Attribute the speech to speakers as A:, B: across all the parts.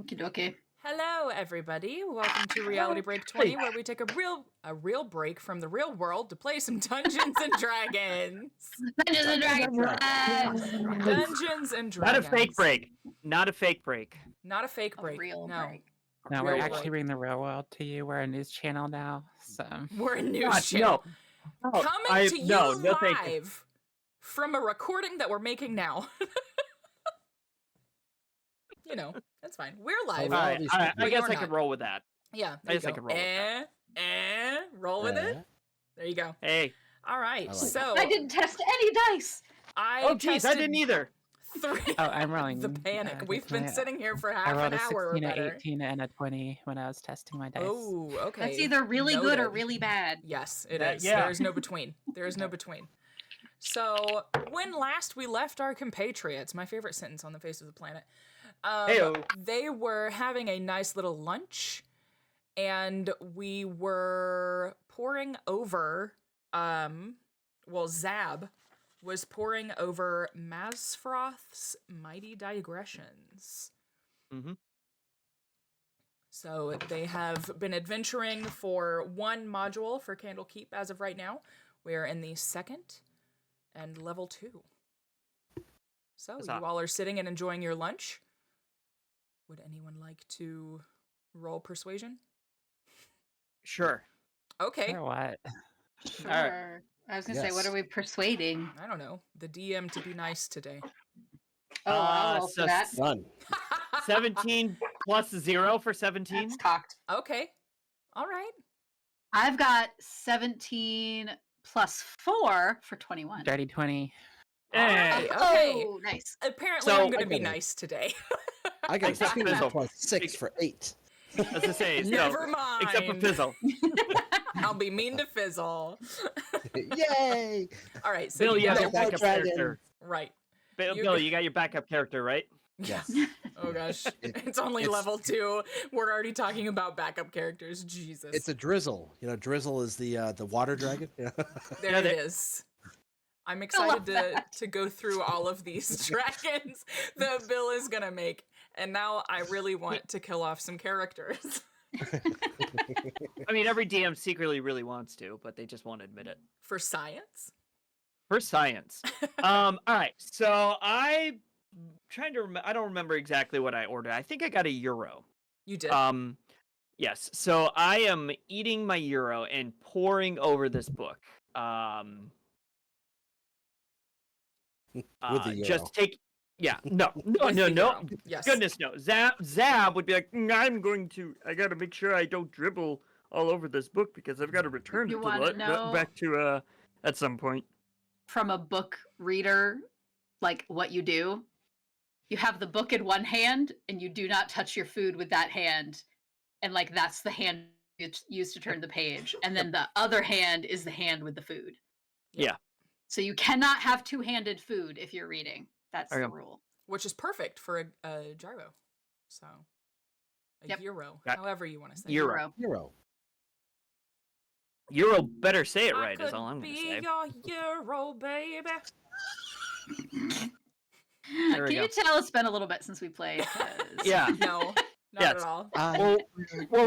A: Okie dokie.
B: Hello, everybody. Welcome to Reality Break 20, where we take a real break from the real world to play some Dungeons and Dragons.
A: Dungeons and Dragons.
B: Dungeons and Dragons.
C: Not a fake break. Not a fake break.
B: Not a fake break.
A: A real
B: no.
A: break.
D: No,
B: Real
D: we're actually
B: break.
D: bringing the real world to you. We're a news channel now, so
B: We're a news
C: God,
B: channel.
C: No,
B: Coming to you
C: no, thank you.
B: live from a recording that we're making now. You know, that's fine. We're live.
C: All right, I
B: But
C: guess
B: you're
C: I
B: not.
C: could roll with that.
B: Yeah,
C: I guess I could roll with that.
B: Roll with it. There you go.
C: Hey.
B: All right,
E: I like
B: so
A: I didn't test any dice.
C: Oh, geez, I didn't either.
B: 3.
D: oh, I'm rolling.
B: The panic. We've been
D: definitely-
B: sitting here for
D: I
B: half
D: rolled
B: an
D: a
B: hour or
D: 16, an
B: better.
D: 18, and a 20 when I was testing my dice.
B: Oh, okay.
A: That's either really good or
B: Noted.
A: really bad.
B: Yes, it
C: That-
B: is.
C: yeah.
B: There is no between. There is no between. So, when last we left our compatriots, my favorite sentence on the face of the planet,
C: Heyo.
B: they were having a nice little lunch, and we were pouring over, Zab was pouring over Mazfroth's Mighty Digressions.
C: Mhm.
B: So they have been adventuring for one module for Candlekeep as of right now. We're in the 2nd and level 2. So
C: Huzzah.
B: you all are sitting and enjoying your lunch. Would anyone like to roll persuasion?
C: Sure.
B: Okay.
D: Or what?
A: Sure.
C: All right.
A: I was gonna say, what
E: Yes.
A: are we persuading?
B: I don't know. The DM to be nice today.
A: Oh, I'll roll
C: so
A: for that.
E: Done.
C: 17 plus 0 for 17.
A: That's cocked.
B: Okay. All right.
A: I've got 17 plus 4 for 21.
D: Dirty 20.
C: Hey.
B: Okay.
A: Oh, nice.
B: Apparently,
C: So-
B: I'm going to
E: I
B: be
E: got it.
B: nice today.
E: I got
C: Except
E: 2
C: Fizzle.
E: plus 6 for 8.
C: As I say,
B: Never
C: no,
B: mind.
C: except for Fizzle.
B: I'll be mean to Fizzle.
E: Yay!
B: All right. So
C: Bill, you
B: you
C: have
B: got
C: your
E: Double
C: backup
E: dragon.
C: character.
B: right.
C: Bill,
B: You
C: Bill,
B: got-
C: you got your backup character, right?
E: Yes.
B: Oh gosh,
E: It-
B: it's only
E: it's-
B: level 2. We're already talking about backup characters. Jesus.
E: It's a drizzle. You know, drizzle is the water dragon.
B: There
C: Yeah,
B: it
C: they-
B: is. I'm
A: love
B: excited
A: that.
B: to go through all of these dragons that Bill is gonna make, and now I really want to kill off some characters
C: I mean, every DM secretly really wants to, but they just won't admit it.
B: for science.
C: For science. All right. So I trying to I don't remember exactly what I ordered. I think I got a euro.
B: You did.
C: Yes. So I am eating my euro and poring over this book.
E: With the euro.
C: Just take yeah, no.
B: With the euro. Yes.
C: Goodness no. Zab would be like, I gotta make sure I don't dribble all over this book because I've got to return
A: You
C: it
A: wanna know-
C: back to at some point.
A: From a book reader, like what you do, you have the book in one hand and you do not touch your food with that hand. And like that's the hand you use to turn the page. And then the other hand is the hand with the food.
C: Yeah.
A: So you cannot have two-handed food if you're reading. That's the
C: Okay.
A: rule.
B: Which is perfect for a gyro. So a
A: Yep.
B: euro,
C: Got-
B: however you want to say. it.
C: Euro.
E: Euro.
C: Euro better say it
B: I
C: right is
B: could
C: all I'm gonna
B: be
C: say.
B: your euro, baby.
C: There we
A: Can
C: go.
A: you tell it's been a little bit since we played? 'Cause-
C: Yeah.
B: No, not
C: Yes.
B: at all.
C: Well,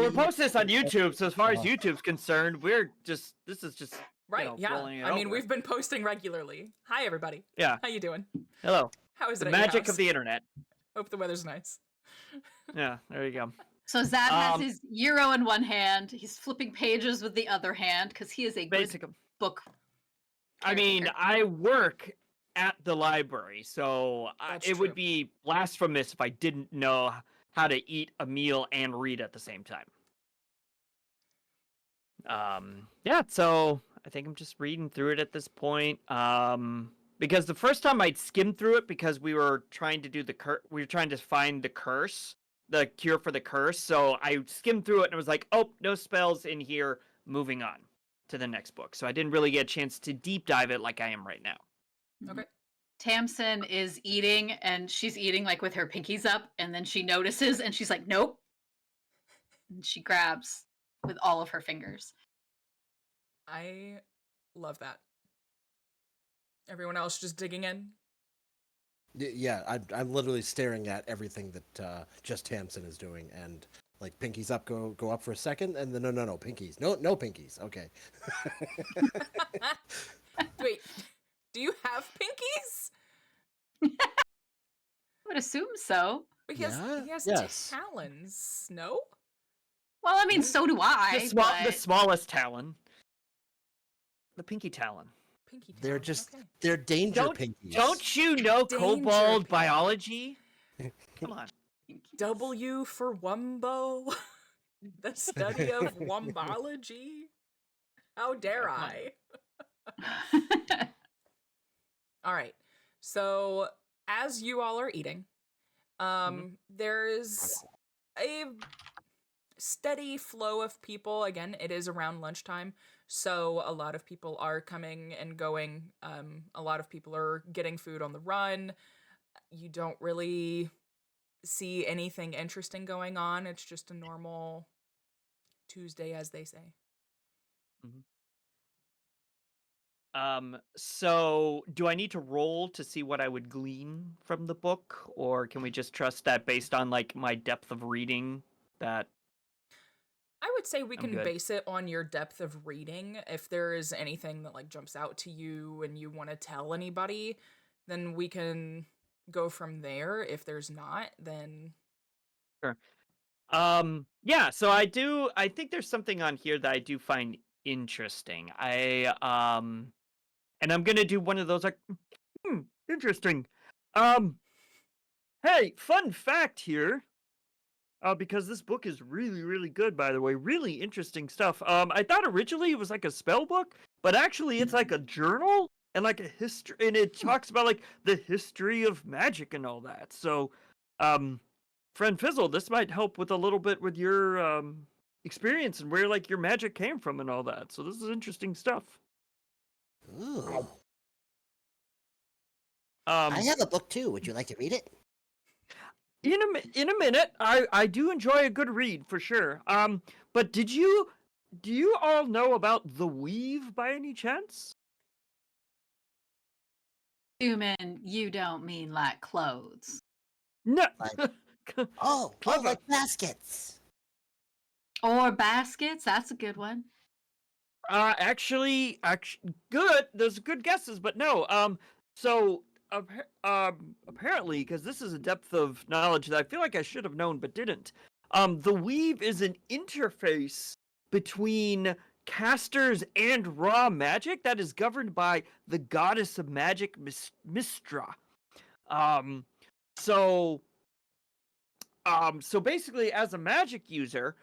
C: we're posting this on YouTube, so as far as YouTube's concerned, this is just
B: Right,
C: know,
B: yeah.
C: rolling it
B: I mean,
C: over.
B: we've been posting regularly. Hi, everybody.
C: yeah.
B: How you doing?
C: Hello.
B: How is it
C: The
B: at your
C: magic
B: house?
C: of the internet.
B: Hope the weather's nice.
C: Yeah, there you go.
A: So Zab has
C: Um,
A: his euro in one hand. He's flipping pages with the other hand because he is a good
C: Basically,
A: book.
C: I mean,
A: caretaker.
C: I work at the library, so
B: That's
C: it
B: true.
C: would be blasphemous if I didn't know how to eat a meal and read at the same time. Yeah, so I think I'm just reading through it at this point. Because the first time I'd skimmed through it because we were trying to do we were trying to find the curse, the cure for the curse. So I skimmed through it and was like, oh, no spells in here. Moving on to the next book. So I didn't really get a chance to deep dive it like I am right now.
B: Okay.
A: Tamsin is eating and she's eating like with her pinkies up and then she notices and she's like, nope. And she grabs with all of her fingers.
B: I love that. Everyone else just digging in?
E: Yeah, I'm literally staring at everything that just Tamsin is doing, and like pinkies up, go up for a second, and then no pinkies, no pinkies. Okay.
B: Wait, do you have pinkies?
A: I would assume so.
B: Because
E: Yeah.
B: he has
E: Yes.
B: talons, no?
A: Well, I mean,
E: Yeah.
A: so do I.
C: The
A: But
C: smallest talon. The pinky talon.
B: Pinky talons,
E: They're just
B: okay.
E: they're danger
C: Don't
E: pinkies.
C: don't you know
B: Danger
C: kobold
B: pinky.
C: biology? Come on.
B: W for Wumbo? The study of wombology? How dare
C: come on.
B: I? All right. So, as you all are eating, there's a steady flow of people. Again, it is around lunchtime, so a lot of people are coming and going. A lot of people are getting food on the run. You don't really see anything interesting going on. It's just a normal Tuesday, as they say.
C: So do I need to roll to see what I would glean from the book, or can we just trust that based on like my depth of reading that
B: I would say we
C: I'm
B: can
C: good.
B: base it on your depth of reading. If there is anything that like jumps out to you and you want to tell anybody, then we can go from there. If there's not, then
C: Sure. Yeah, so I think there's something on here that I do find interesting. And I'm gonna do one of those like interesting. Hey, fun fact here. Because this book is really, really good, by the way. Really interesting stuff. I thought originally it was like a spell book, but actually it's like a journal and like a history, and it talks about like the history of magic and all that. So, friend Fizzle, this might help with a little bit with your experience and where like your magic came from and all that. So this is interesting stuff.
E: Ooh.
F: I have a book too. Would you like to read it?
C: In a minute, I do enjoy a good read for sure. But do you all know about the weave by any chance?
A: Human, you don't mean like clothes.
C: No.
F: Like- Oh,
C: Clever.
F: like baskets.
A: Or baskets. That's a good one.
C: Actually, good. Those are good guesses, but no. So, apparently, because this is a depth of knowledge that I feel like I should have known but didn't. The weave is an interface between casters and raw magic that is governed by the goddess of magic, Mistra. So basically, as a magic user,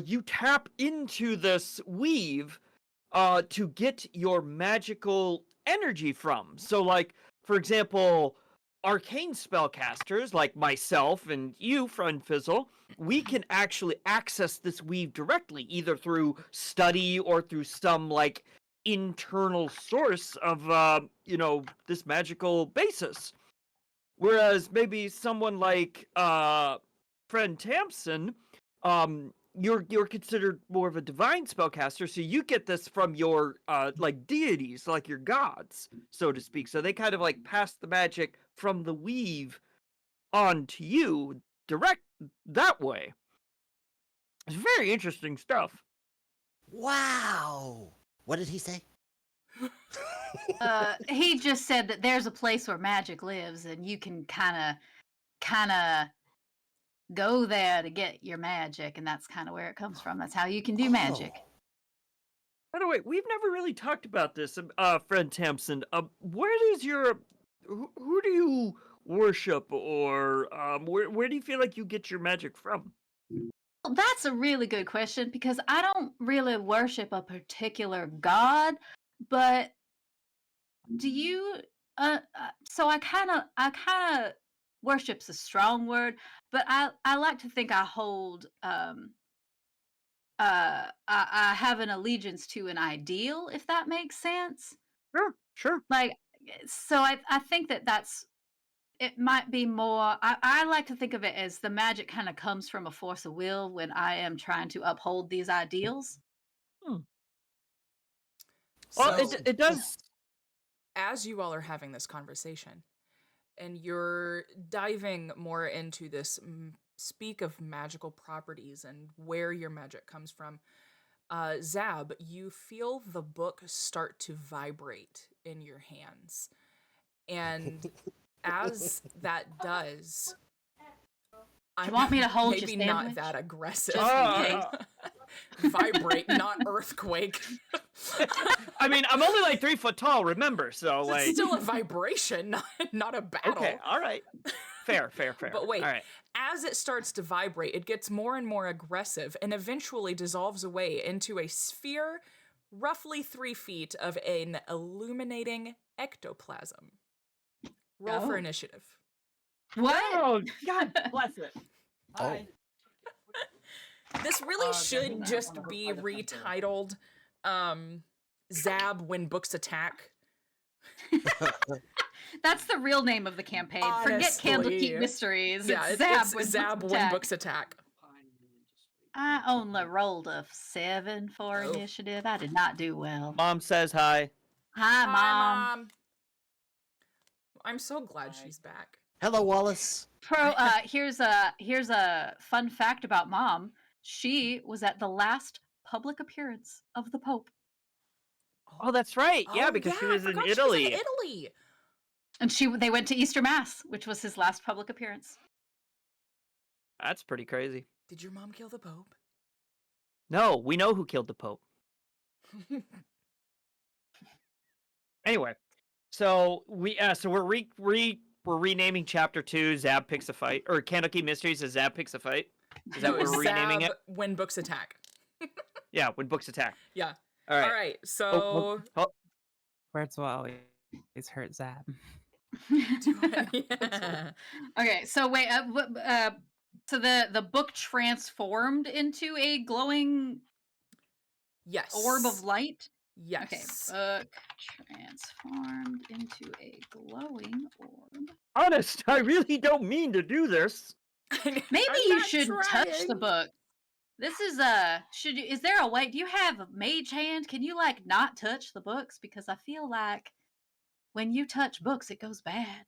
C: you tap into this weave to get your magical energy from. So, like, for example, arcane spellcasters like myself and you, friend Fizzle, we can actually access this weave directly, either through study or through some like internal source of this magical basis. Whereas maybe someone like friend Tamsin, you're considered more of a divine spellcaster, so you get this from your like deities, like your gods, so to speak. So they kind of like pass the magic from the weave on to you direct that way. It's very interesting stuff.
F: Wow. What did he say?
A: He just said that there's a place where magic lives, and you can kind of go there to get your magic, and that's kind of where it comes from. That's how you can do magic.
E: Oh.
C: By the way, we've never really talked about this, friend Tamsin. Where does your who do you worship, or where do you feel like you get your magic from?
A: Well, that's a really good question because I don't really worship a particular god, but do you? So I kind of worship's a strong word, but I like to think I hold I have an allegiance to an ideal, if that makes sense.
C: Sure.
A: Like, so I think that's it might be more. I like to think of it as the magic kind of comes from a force of will when I am trying to uphold these ideals.
C: Well,
B: so
C: it does.
B: as you all are having this conversation, and you're diving more into this speak of magical properties and where your magic comes from. Zab, you feel the book start to vibrate in your hands. And as that does,
A: Do you want me to hold
B: maybe
A: your
B: not
A: sandwich?
B: that aggressive.
A: Just in case.
B: Vibrate, not earthquake.
C: I mean, I'm only like 3 foot tall, remember? So
B: It's
C: like,
B: still a vibration, not a battle.
C: okay, all right, fair.
B: But wait,
C: all right.
B: as it starts to vibrate, it gets more and more aggressive and eventually dissolves away into a sphere roughly 3 feet of an illuminating ectoplasm. Roll for
A: Oh.
B: initiative.
A: What?
C: Oh, God bless it.
E: Oh.
B: This really should just be retitled Zab When Books Attack.
A: That's the real name of the campaign.
B: Honestly.
A: Forget Candlekeep Mysteries.
B: Yeah,
A: it's Zab,
B: it's
A: when,
B: Zab
A: books
B: When
A: attack.
B: Books Attack.
A: I only rolled a 7 for
B: Oh.
A: initiative. I did not do well.
C: Mom says hi.
A: Hi, Mom.
B: Hi, Mom. I'm so glad she's back.
E: Hello, Wallace.
A: Here's a fun fact about Mom. She was at the last public appearance of the Pope,
C: Oh, that's right. Yeah,
B: Oh,
C: because she
B: I
C: was in
B: forgot
C: Italy.
B: She was in Italy.
A: and they went to Easter Mass, which was his last public appearance.
C: That's pretty crazy.
B: Did your mom kill the Pope?
C: No, we know who killed the Pope. Anyway, so we're renaming chapter 2. Zab picks a fight, or Candlekeep Mysteries as Zab picks a fight. Is that what we're renaming it?
B: Zab When Books Attack.
C: Yeah, when books attack.
B: Yeah.
C: All right.
B: All right. So
D: Words will always hurt Zab.
B: yeah.
A: Okay, so wait, so the book transformed into a glowing
B: Yes.
A: orb of light.
B: Yes.
A: Okay, book transformed into a glowing orb.
C: Honest, I really don't mean to do this.
A: Maybe
B: I'm
A: you
B: not
A: should touch the
B: trying.
A: book. This is is there a way? Do you have a mage hand? Can you like not touch the books? Because I feel like when you touch books, it goes bad.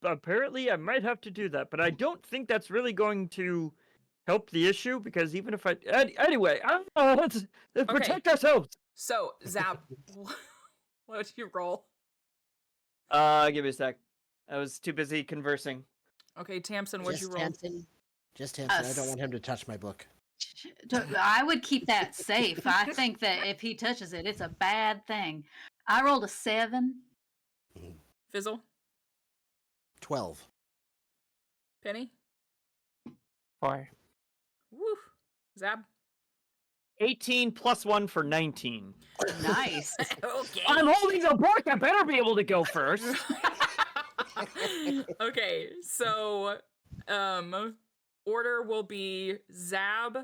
C: Apparently, I might have to do that, but I don't think that's really going to help the issue because even if anyway, let's protect ourselves.
B: So Zab, what did you roll?
C: Give me a sec. I was too busy conversing.
B: Okay, Tamsin, what'd you roll?
E: Just Tamsin. I don't want him to touch my book.
A: I would keep that safe. I think that if he touches it, it's a bad thing. I rolled a 7.
B: Fizzle?
E: 12.
B: Penny?
D: 4.
B: Woo. Zab?
C: 18 plus 1 for 19.
A: Nice.
B: Okay.
C: I'm holding the book. I better be able to go first.
B: Okay, so order will be Zab,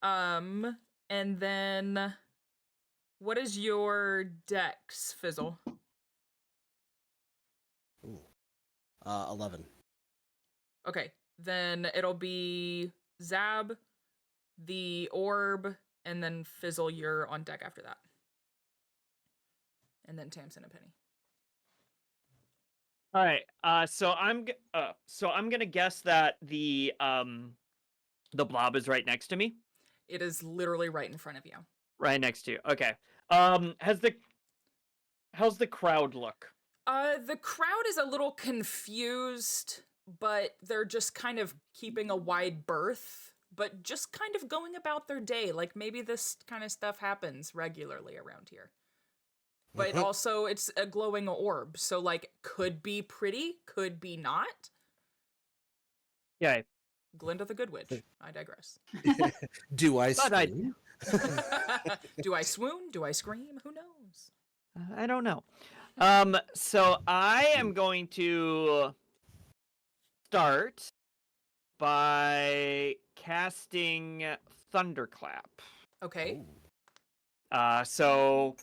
B: and then what is your dex, Fizzle?
E: 11.
B: Okay, then it'll be Zab, the orb, and then Fizzle, you're on deck after that. And then Tamsin and Penny.
C: All right. So I'm gonna guess that the blob is right next to me.
B: It is literally right in front of you.
C: Right next to you. Okay. How's the crowd look?
B: The crowd is a little confused, but they're just kind of keeping a wide berth, but just kind of going about their day. Like maybe this kind of stuff happens regularly around here. But also it's a glowing orb, so like could be pretty, could be not.
C: Yeah.
B: Glinda the Good Witch. I digress.
E: Do I
C: But I-
E: scream?
B: Do I swoon? Do I scream? Who knows?
C: I don't know. So I am going to start by casting Thunderclap.
B: Okay.
C: So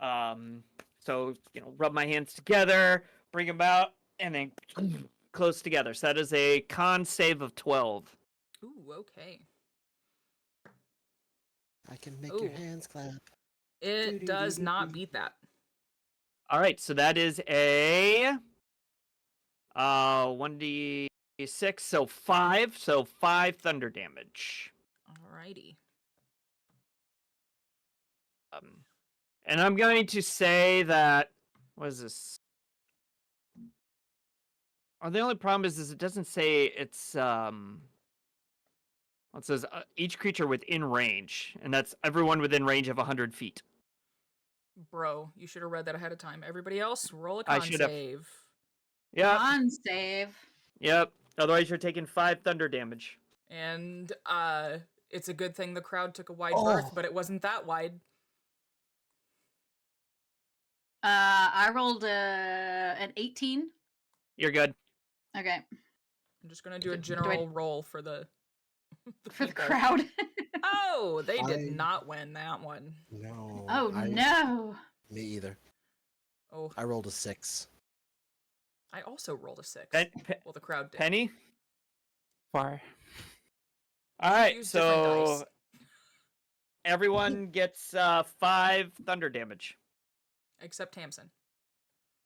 C: rub my hands together, bring them out, and then close together. So that is a con save of 12.
B: Ooh, okay.
E: I can make your
B: Ooh.
E: hands clap.
B: It does not beat that.
C: All right, so that is a 1d6, so 5. So 5 thunder damage.
B: Alrighty.
C: And I'm going to say that... What is this? Oh, the only problem is it doesn't say it's... It says each creature within range, and that's everyone within range of 100 feet.
B: Bro, you should have read that ahead of time. Everybody else, roll a
C: I
B: con
C: should have.
B: save.
C: Yep.
A: Con save.
C: Yep. Otherwise, you're taking 5 thunder damage.
B: And it's a good thing the crowd took a wide
E: Oh.
B: berth, but it wasn't that wide.
A: I rolled an 18.
C: You're good.
A: Okay.
B: I'm just gonna do a general roll for the
A: For the
B: people.
A: crowd.
B: Oh, they did
E: I-
B: not win that one.
E: No.
A: Oh no.
E: Me either.
B: Oh,
E: I rolled a 6.
B: I also rolled a 6. Well, the crowd did.
C: Penny?
D: 4.
C: All right,
B: Use different
C: so
B: dice.
C: everyone gets 5 thunder damage,
B: Except Tamsin.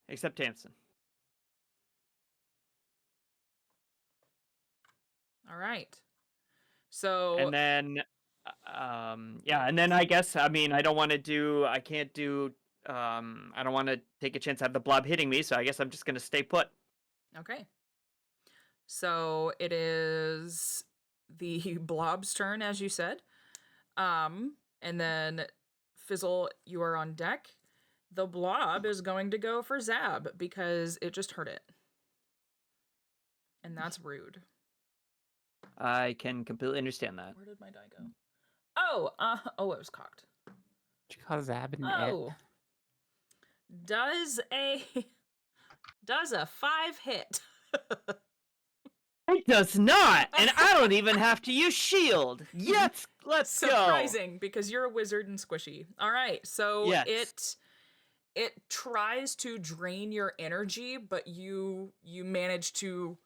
C: except Tamsin.
B: All right. So
C: And then, and then I guess, I mean, I don't want to take a chance of the blob hitting me, so I guess I'm just going to stay put.
B: okay. So it is the blob's turn, as you said. And then Fizzle, you are on deck. The blob is going to go for Zab because it just hurt it. And that's rude.
C: I can completely understand that.
B: Where did my die go? Oh, it was cocked.
D: Did you call Zab an it?
B: Oh. Does a 5 hit?
C: It does not, and I don't even have to use shield. Yes, let's go.
B: Surprising, because you're a wizard and squishy. All right, so
C: Yes.
B: it tries to drain your energy, but you manage to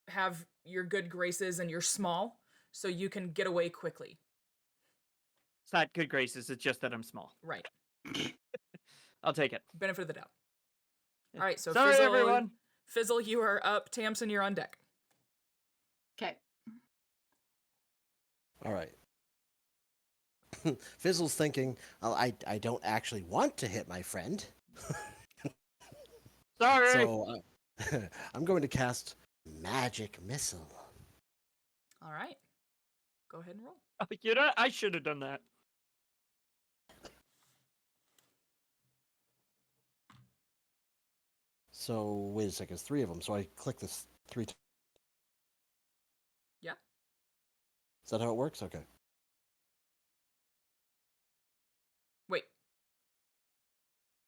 B: have your good graces and you're small, so you can get away quickly.
C: It's not good graces, it's just that I'm small.
B: Right.
C: I'll take it.
B: Benefit of the doubt. All right, so
C: Sorry, everyone.
B: Fizzle, you are up. Tamsin, you're on deck.
A: Okay.
E: All right. Fizzle's thinking, oh, I don't actually want to hit my friend.
C: Sorry.
E: So I'm going to cast Magic Missile.
B: All right. Go ahead and roll.
C: You know, I should have done that.
E: So wait a second, it's 3 of them. So I click this 3 times.
B: Yeah.
E: Is that how it works? Okay.
B: Wait.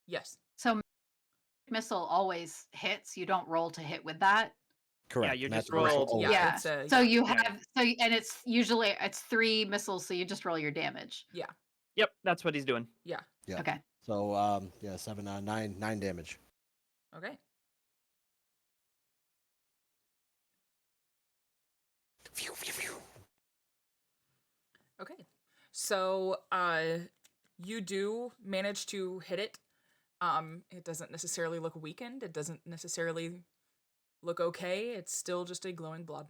B: Yes.
A: So missile always hits. You don't roll to hit with that.
E: Correct.
C: you just
E: Magic Missile
C: rolled-
E: always-
A: Yeah.
B: It's a,
A: So
B: yeah.
A: you
C: Yeah.
A: have and it's usually 3 missiles, so you just roll your damage.
C: Yep, that's what he's doing.
E: Yeah.
A: Okay.
E: So 7, 9 damage.
B: Okay.
E: Phew, phew, phew.
B: Okay. So you do manage to hit it. It doesn't necessarily look weakened. It doesn't necessarily look okay. It's still just a glowing blob.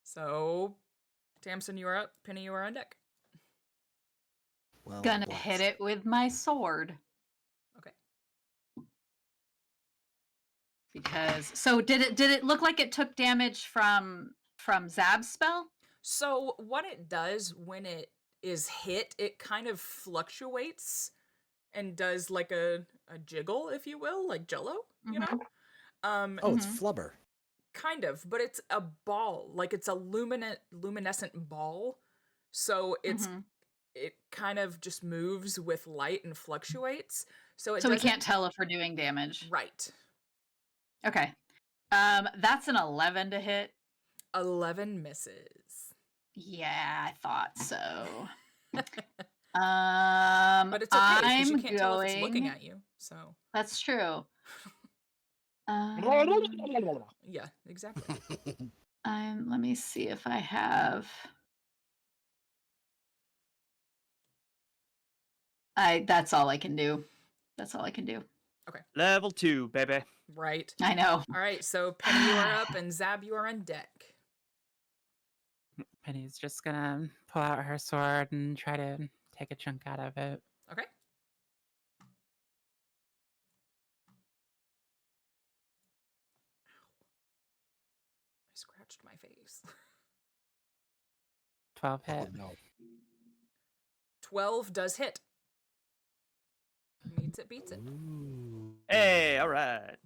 B: So, Tamsin, you are up. Penny, you are on deck.
E: Well,
A: Gonna
E: what?
A: hit it with my sword.
B: Okay.
A: Because did it look like it took damage from Zab's spell?
B: So, what it does when it is hit, it kind of fluctuates and does like a jiggle, if you will, like Jello, you know?
E: Oh, it's flubber.
B: Kind of, but it's a ball. Like it's a luminescent ball. So it kind of just moves with light and fluctuates. So
A: So we can't tell if we're doing damage.
B: Right.
A: Okay. That's an 11 to hit.
B: 11 misses.
A: Yeah, I thought so.
B: But it's okay because you
A: I'm
B: can't tell if it's looking
A: going-
B: at you. So
A: That's true.
B: yeah, exactly.
A: Let me see if I have. That's all I can do. That's all I can do.
C: Level 2, baby.
B: Right.
A: I know.
B: All right, so Penny, you are up, and Zab, you are on deck.
D: Penny's just gonna pull out her sword and try to take a chunk out of it.
B: Okay. I scratched my face.
D: 12
E: Oh
D: hit.
E: no.
B: 12 does hit. Meets it, beats it.
E: Ooh.
C: Hey, all right.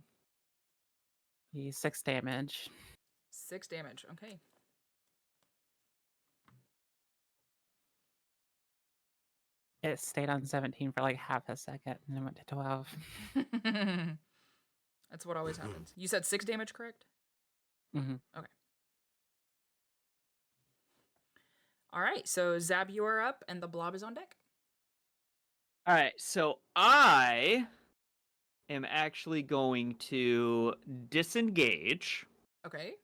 D: He's 6 damage.
B: 6 damage. Okay.
D: It stayed on 17 for like half a second and then went to 12.
B: That's what always happens. You said 6 damage, correct?
D: hmm
B: All right, so Zab, you are up, and the blob is on deck.
C: All right, so I am actually going to disengage.
B: Okay.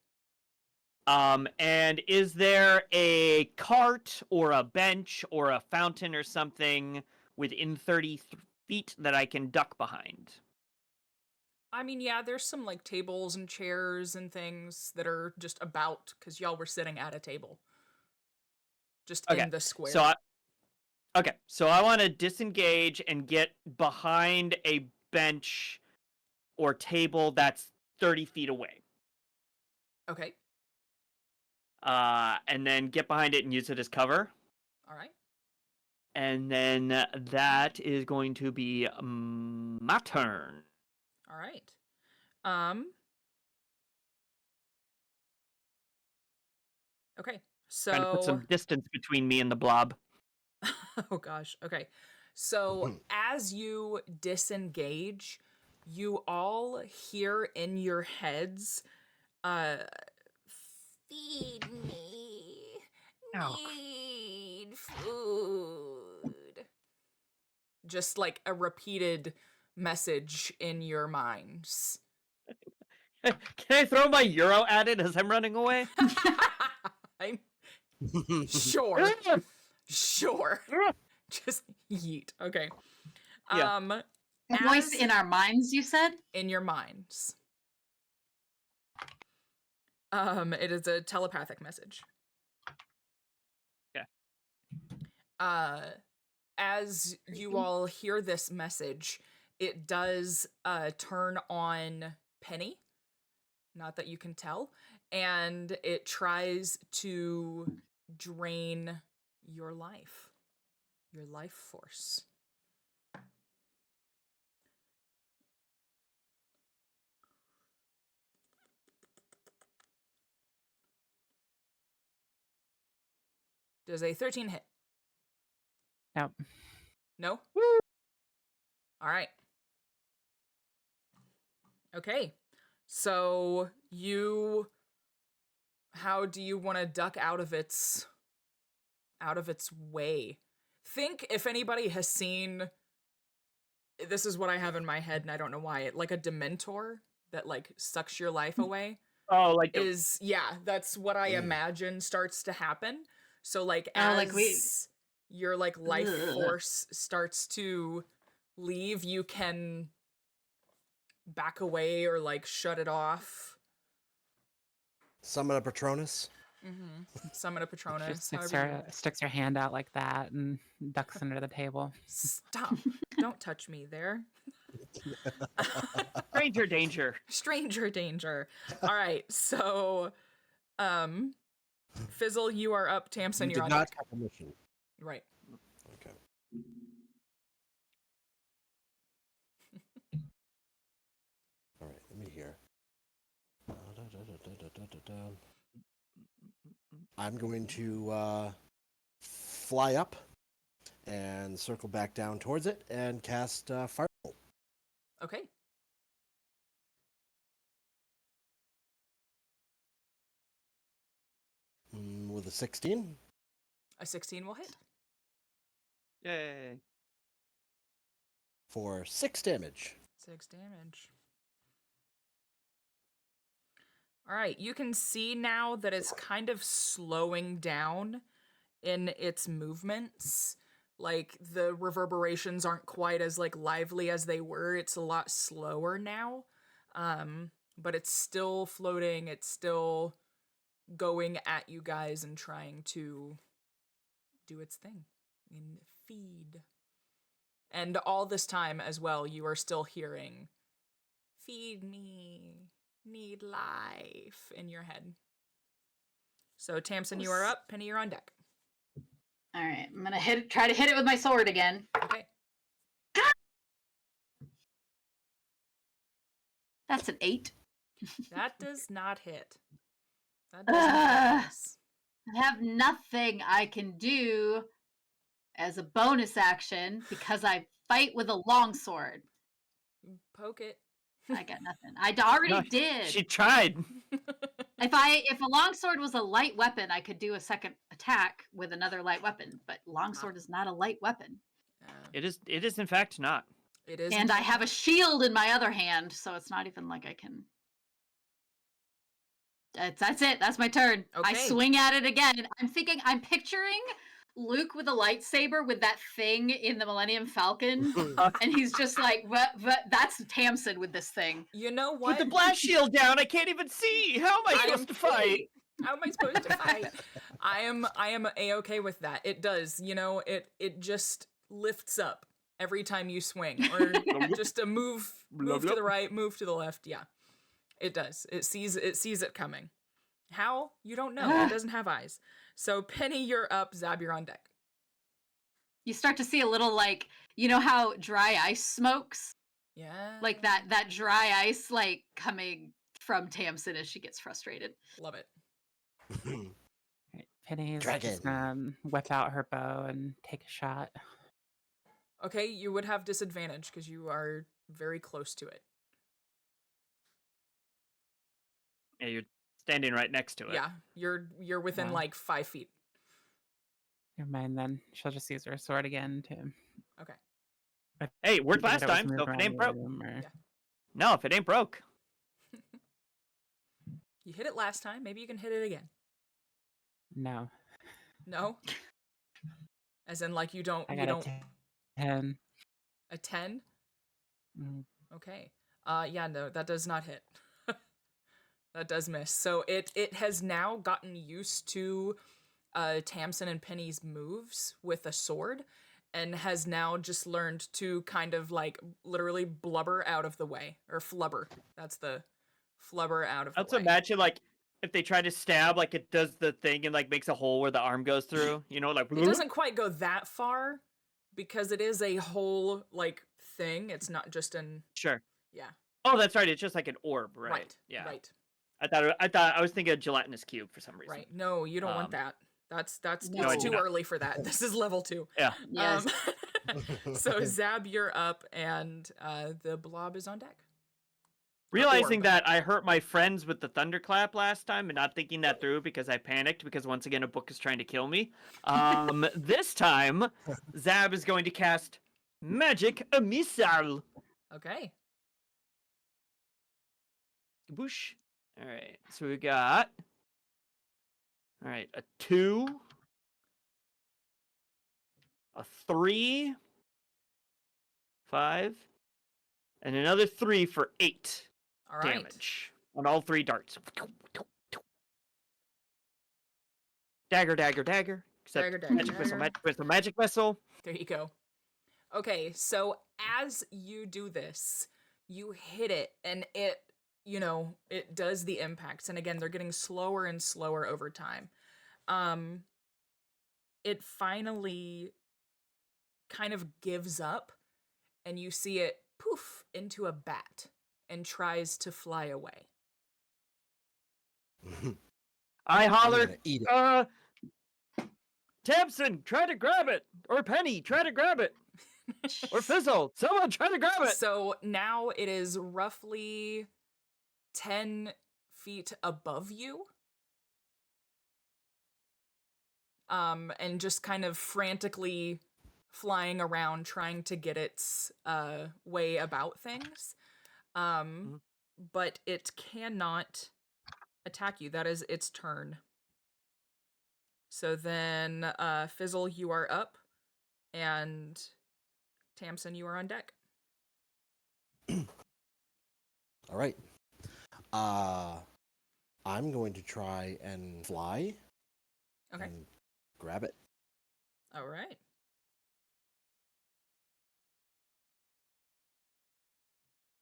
C: And is there a cart or a bench or a fountain or something within 30 feet that I can duck behind?
B: I mean, yeah, there's some like tables and chairs and things that are just about because y'all were sitting at a table. Just
C: Okay,
B: in the square.
C: So I want to disengage and get behind a bench or table that's 30 feet away.
B: Okay.
C: And then get behind it and use it as cover.
B: All right.
C: And then that is going to be my turn.
B: All right. Okay.
C: Trying to put
B: So
C: some distance between me and the blob.
B: oh gosh. Okay. So as you disengage, you all hear in your heads, feed me.
D: Ow.
B: Need food. Just like a repeated message in your minds.
C: Can I throw my euro at it as I'm running away?
B: I'm sure. Sure. Just yeet. Okay.
C: Yeah.
A: A voice
B: as-
A: in our minds, you said?
B: in your minds. It is a telepathic message.
C: Okay.
B: As you all hear this message, it does turn on Penny. Not that you can tell. And it tries to drain your life force. Does a 13 hit?
D: Nope.
B: No? All right. Okay. So how do you want to duck out of its way? Think if anybody has seen, this is what I have in my head and I don't know why, like a Dementor that like sucks your life away.
C: Oh, like
B: That's what I imagine starts to happen. So like
A: Oh,
B: as
A: like
B: your like life
A: Ugh.
B: force starts to leave, you can back away or like shut it off.
E: Summon a Patronus.
B: Summon a
D: She
B: Patronus.
D: sticks her hand out like that and ducks under the table.
B: Stop. Don't touch me there.
C: stranger danger.
B: Stranger danger. All right. So, Fizzle, you are up. Tamsin,
E: You
B: you're
E: did
B: on
E: not
B: deck.
E: have permission.
B: Right.
E: Okay. All right, let me hear. I'm going to fly up and circle back down towards it and cast Firebolt.
B: Okay.
E: With a 16
B: A 16 will hit.
C: Yay.
E: for 6 damage.
B: 6 damage. All right. You can see now that it's kind of slowing down in its movements. Like the reverberations aren't quite as like lively as they were. It's a lot slower now. But it's still floating. It's still going at you guys and trying to do its thing and feed. And all this time as well, you are still hearing, "Feed me, need life," in your head. So Tamsin, you are up. Penny, you're on deck.
A: All right, I'm gonna try to hit it with my sword again.
B: Okay.
A: That's an 8.
B: That does not hit. That does not hit us.
A: I have nothing I can do as a bonus action because I fight with a longsword.
B: Poke it.
A: I got nothing. I already
C: No,
A: did.
C: She tried.
A: If a longsword was a light weapon, I could do a second attack with another light weapon. But longsword is not a light weapon.
C: It is in fact not.
B: It is.
A: And I have a shield in my other hand, so it's not even like I can. That's it. That's my turn. I
B: Okay.
A: swing at it again. I'm picturing Luke with a lightsaber with that thing in the Millennium Falcon, and he's just like, "What? That's Tamsin with this thing."
B: You know
C: With
B: what?
C: the blast shield down, I can't even see. How am I supposed to fight?
B: How am I supposed to fight? I am a-okay with that. It does. You know, it just lifts up every time you swing, or just a move to the right, move to the left. Yeah, it does. It sees it coming. How? You don't know. It doesn't have eyes. So Penny, you're up. Zab, you're on deck.
A: You start to see a little, like, you know how dry ice smokes,
B: Yeah.
A: like that dry ice like coming from Tamsin as she gets frustrated.
B: Love it.
D: Right, Penny's
F: Dragon.
D: just gonna whip out her bow and take a shot.
B: Okay, you would have disadvantage because you are very close to it.
C: Yeah, you're standing right next to it.
B: Yeah, you're within
D: Wow.
B: like 5 feet.
D: Never mind then. She'll just use her sword again to.
B: Okay.
C: Hey, it worked
D: get
C: last
D: it was
C: time,
D: move
C: so if it
D: around
C: ain't
D: the
C: broke.
D: room or-
B: Yeah.
C: No, if it ain't broke.
B: You hit it last time. Maybe you can hit it again.
D: No.
B: No? As in, like, you don't.
D: I
B: You
D: got
B: don't.
D: a 10.
B: A 10?
D: Mm,
B: Okay. Yeah, no, that does not hit. That does miss. So it has now gotten used to Tamsin and Penny's moves with a sword, and has now just learned to kind of like literally blubber out of the way. Or flubber. That's the flubber out of
C: I
B: the
C: also
B: way.
C: imagine like if they try to stab, like it does the thing and like makes a hole where the arm goes through. You know, like
B: It doesn't quite go that far because it is a whole like thing. It's not just an
C: Sure.
B: yeah.
C: Oh, that's right. It's just like an orb, right?
B: Right.
C: Yeah.
B: Right.
C: I was thinking a gelatinous cube for some reason.
B: Right. No, you don't want
C: Um,
B: that. That's
A: No, I
B: it's
A: do
B: too
C: not.
B: early for that. This is level 2.
C: Yeah.
A: Yes.
B: So Zab, you're up, and the blob is on deck.
C: Realizing
B: orb.
C: that I hurt my friends with the thunderclap last time and not thinking that through because I panicked because once again a book is trying to kill me. This time, Zab is going to cast Magic Missile.
B: Okay.
C: Boosh. All right. So we got. All right, a 2, a 3, 5, and another 3 for 8
B: All right.
C: damage on all 3 darts. Dagger, dagger, dagger. Except
B: Dagger, dagger,
C: magic missile,
B: dagger.
C: magic missile, magic missile.
B: There you go. Okay, so as you do this, you hit it, and it, you know, it does the impacts. And again, they're getting slower and slower over time. It finally kind of gives up, and you see it poof into a bat and tries to fly away.
C: I
E: I'm
C: holler,
E: gonna eat it.
C: Tamsin, try to grab it. Or Penny, try to grab it. Or Fizzle, someone try to grab it.
B: So now it is roughly 10 feet above you. And just kind of frantically flying around trying to get its way about things. But it cannot attack you. That is its turn. So then, Fizzle, you are up. And Tamsin, you are on deck.
E: All right. I'm going to try and fly
B: Okay.
E: and grab it.
B: All right.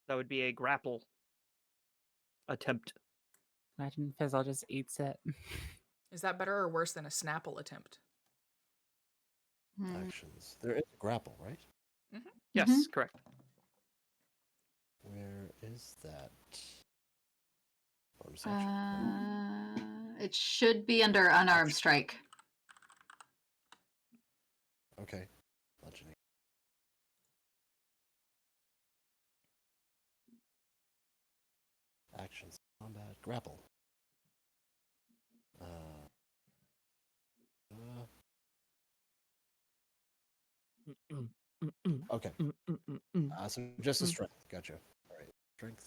C: That would be a grapple attempt.
D: Imagine Fizzle just eats it.
B: Is that better or worse than a Snapple attempt?
E: Actions. There is a grapple, right?
C: Yes, correct.
E: Where is that? Bonus action.
A: It should be under unarmed strike.
E: Okay. Bludgeoning. Actions. Combat. Grapple. Uh, okay. So just a strength. Gotcha. All right. Strength.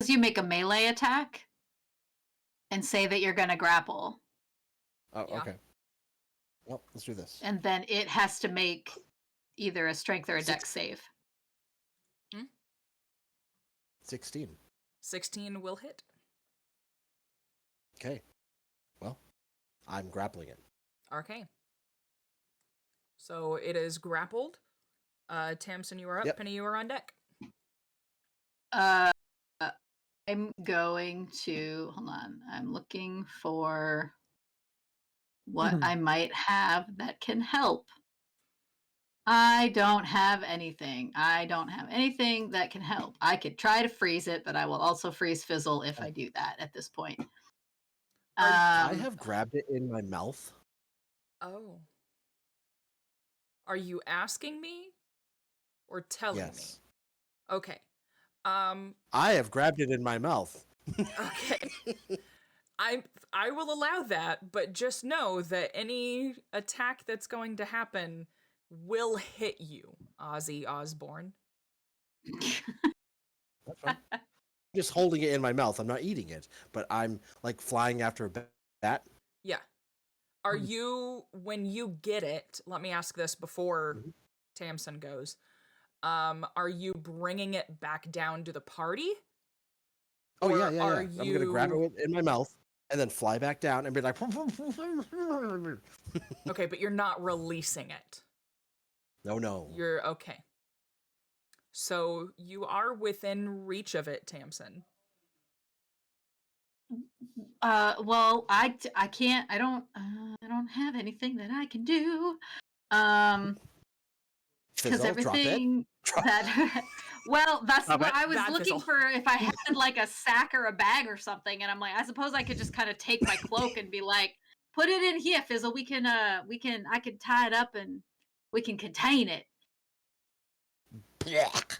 A: As you make a melee attack and say that you're going to grapple,
E: Oh,
B: Yeah.
E: okay. Well, let's do this.
A: and then it has to make either a strength or a dex save.
E: 16.
B: 16 will hit.
E: Okay. Well, I'm grappling it.
B: Okay. So it is grappled. Tamsin, you are up.
E: Yep.
B: Penny, you are on deck.
A: I'm going to hold on. I'm looking for what I might have that can help. I don't have anything. I don't have anything that can help. I could try to freeze it, but I will also freeze Fizzle if I do that at this point.
E: I have grabbed it in my mouth.
B: Oh. Are you asking me or telling
E: Yes.
B: me? Okay.
E: I have grabbed it in my mouth.
B: Okay. I will allow that, but just know that any attack that's going to happen will hit you, Ozzy Osbourne.
E: That's fine. I'm just holding it in my mouth. I'm not eating it, but I'm like flying after a bat.
B: Yeah. Are you, when you get it, let me ask this before Tamsin goes, are you bringing it back down to the party?
E: Oh,
B: Or
E: yeah.
B: are
E: I'm going to grab
B: you-
E: it in my mouth and then fly back down and be like...
B: Okay, but you're not releasing it.
E: No.
B: You're okay. So you are within reach of it, Tamsin.
A: Well, I can't. I don't have anything that I can do. Because
E: Fizzle, drop it.
A: everything
E: Drop-
A: that well, that's
C: Drop
A: what
C: it.
A: I was
B: Bad
A: looking
B: Fizzle.
A: for. If I had like a sack or a bag or something, and I'm like, I suppose I could just kind of take my cloak and be like, put it in here, Fizzle. I can tie it up and we can contain it.
E: Blech.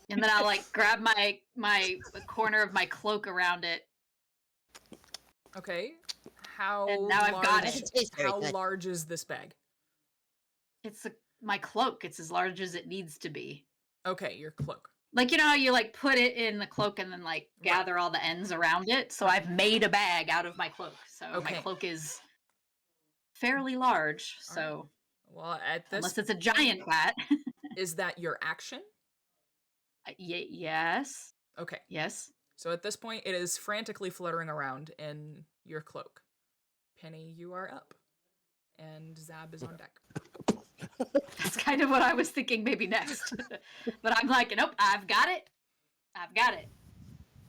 A: And then I'll like grab the corner of my cloak around it.
B: Okay. How
A: And now I've got
B: large-
A: it.
F: Tastes very
B: How
F: good.
B: large is this bag?
A: It's my cloak. It's as large as it needs to be.
B: Okay, your cloak.
A: Like, you know how you like put it in the cloak and then like
B: Right.
A: gather all the ends around it? So I've made a bag out of my cloak. So
B: Okay.
A: my cloak is fairly large.
B: All
A: So
B: Well, at this,
A: unless it's a giant bat.
B: is that your action?
A: Yes.
B: Okay.
A: Yes.
B: So at this point, it is frantically fluttering around in your cloak. Penny, you are up. And Zab is on deck.
A: That's kind of what I was thinking maybe next. But I'm like, nope, I've got it. I've got it.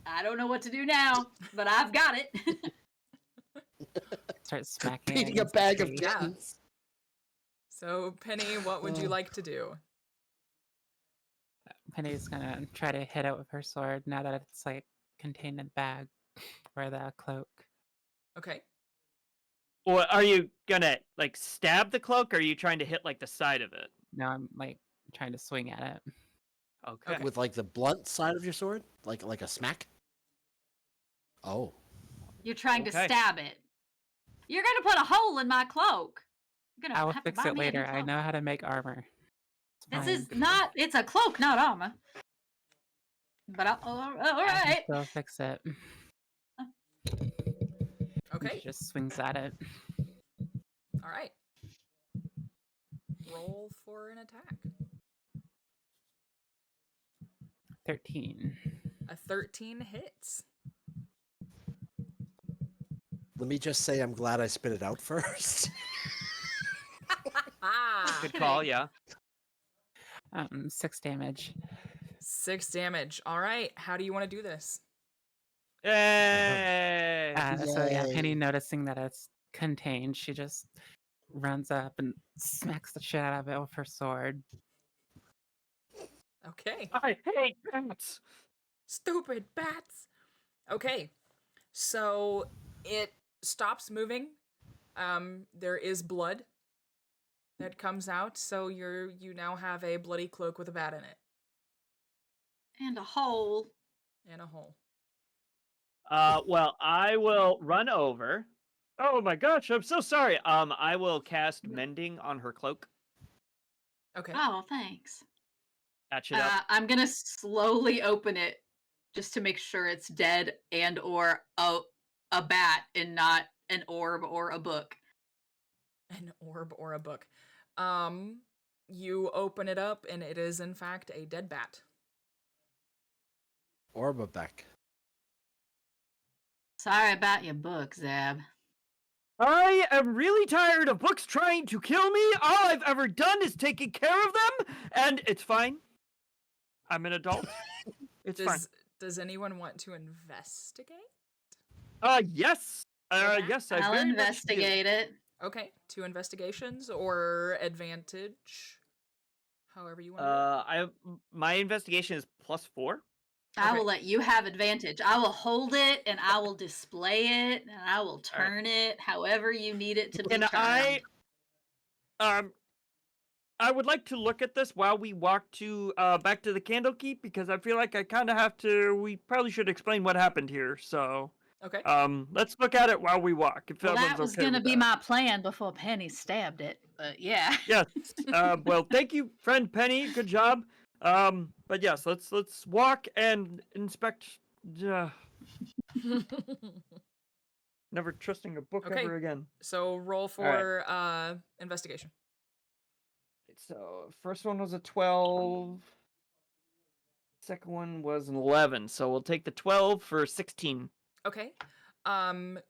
A: I don't know what to do now, but I've got it.
D: Start smacking. it
E: Beating a
D: against the
E: bag of
D: tree.
B: Yeah.
E: kittens.
B: So, Penny, what would you like to do?
D: Penny's gonna try to hit it with her sword now that it's like contained in the bag or the cloak.
B: Okay.
C: Or are you gonna like stab the cloak, or are you trying to hit like the side of it?
D: Now I'm like trying to swing at it.
C: Okay.
B: Okay.
E: With like the blunt side of your sword? Like a smack? Oh.
A: You're trying to
C: Okay.
A: stab it. You're gonna put a hole in my cloak. You're gonna
D: I will
A: have to
D: fix
A: buy
D: it
A: me a new
D: later. I
A: cloak.
D: know how to make armor. It's
A: This
D: fine.
A: is not. It's a cloak, not armor. But all
D: I
A: right.
D: can still fix it. And
B: Okay.
D: she just swings at it.
B: All right. roll for an attack.
D: 13.
B: A 13 hits.
E: Let me just say I'm glad I spit it out first.
B: Ah!
C: Good call, yeah.
D: 6 damage.
B: 6 damage. All right. How do you want to do this?
C: Yay!
D: So yeah,
F: Yay.
D: Penny noticing that it's contained, she just runs up and smacks the shit out of it with her sword.
B: Okay.
C: I hate bats!
B: Stupid bats. Okay. So it stops moving. There is blood that comes out, so you now have a bloody cloak with a bat in it
A: And a hole.
B: and a hole.
C: Well, I will run over. Oh my gosh, I'm so sorry. I will cast mending on her cloak.
B: Okay.
A: Oh, thanks.
C: Patch it up.
A: I'm gonna slowly open it just to make sure it's dead and or a bat and not an orb or a book.
B: An orb or a book. You open it up and it is in fact a dead bat.
E: Orbabeck.
A: Sorry about your book, Zab.
C: I am really tired of books trying to kill me. All I've ever done is taken care of them, and it's fine. I'm an adult. It's fine.
B: Does anyone want to investigate?
C: Yes. Yes, I
A: I'll
C: very much do.
A: investigate it.
B: Okay, 2 investigations or advantage. However you want to do it.
C: My investigation is +4.
A: I
B: Okay.
A: will let you have advantage. I will hold it and I will display it and I will turn it however you need it to be
C: And
A: turned.
C: I would like to look at this while we walk to back to the Candlekeep, because I feel like I kind of have to. We probably should explain what happened here. So
B: Okay.
C: let's look at it while we walk. If
A: Well, that
C: everyone's
A: was
C: okay
A: gonna
C: with
A: be
C: that.
A: my plan before Penny stabbed it. But yeah.
C: Yes. Well, thank you, friend Penny. Good job. But yes, let's walk and inspect. Never trusting a book
B: Okay.
C: ever again.
B: So roll for investigation.
C: So first one was a 12. Second one was an 11. So we'll take the 12 for 16.
B: Okay.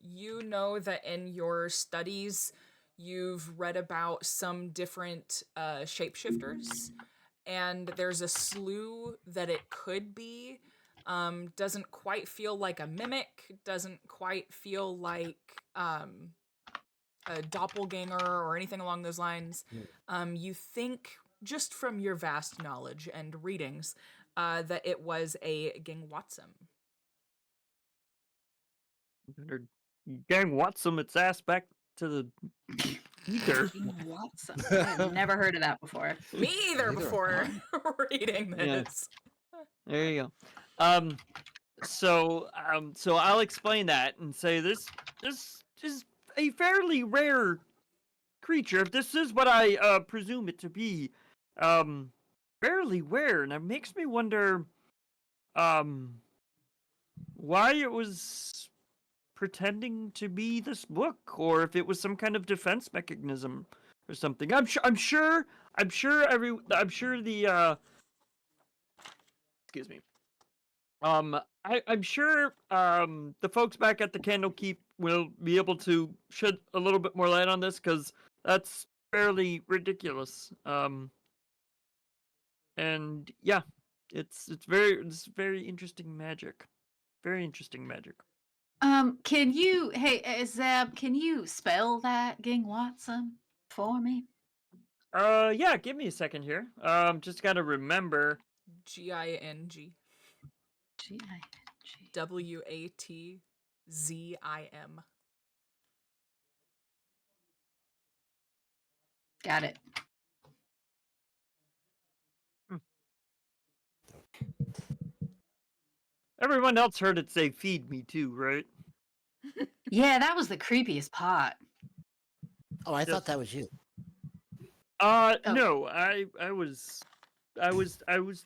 B: You know that in your studies you've read about some different shapeshifters, and there's a slew that it could be. Doesn't quite feel like a mimic, doesn't quite feel like a doppelganger or anything along those lines. You think, just from your vast knowledge and readings, that it was a Gingwatsum.
C: Better gang Watson its ass back to the ether.
A: Watson. I've never heard of that before.
B: Me either
E: Neither.
B: before reading
C: Yeah.
B: this.
C: There you go. So I'll explain that and say this is a fairly rare creature. If this is what I presume it to be, fairly rare, and it makes me wonder, why it was pretending to be this book, or if it was some kind of defense mechanism or something. I'm sure the excuse me. I'm sure the folks back at the Candlekeep will be able to shed a little bit more light on this, because that's fairly ridiculous. And yeah, it's very interesting magic. Very interesting magic.
A: Can you, hey, Zab, can you spell that Ging Watson for me?
C: Yeah, give me a second here. Just gotta remember.
B: Ging.
A: G-I-N-G.
B: Watzim.
A: Got it.
C: Everyone else heard it say "feed me" too, right?
A: Yeah, that was the creepiest part.
F: Oh, I
C: Yes.
F: thought that was you.
C: No, I was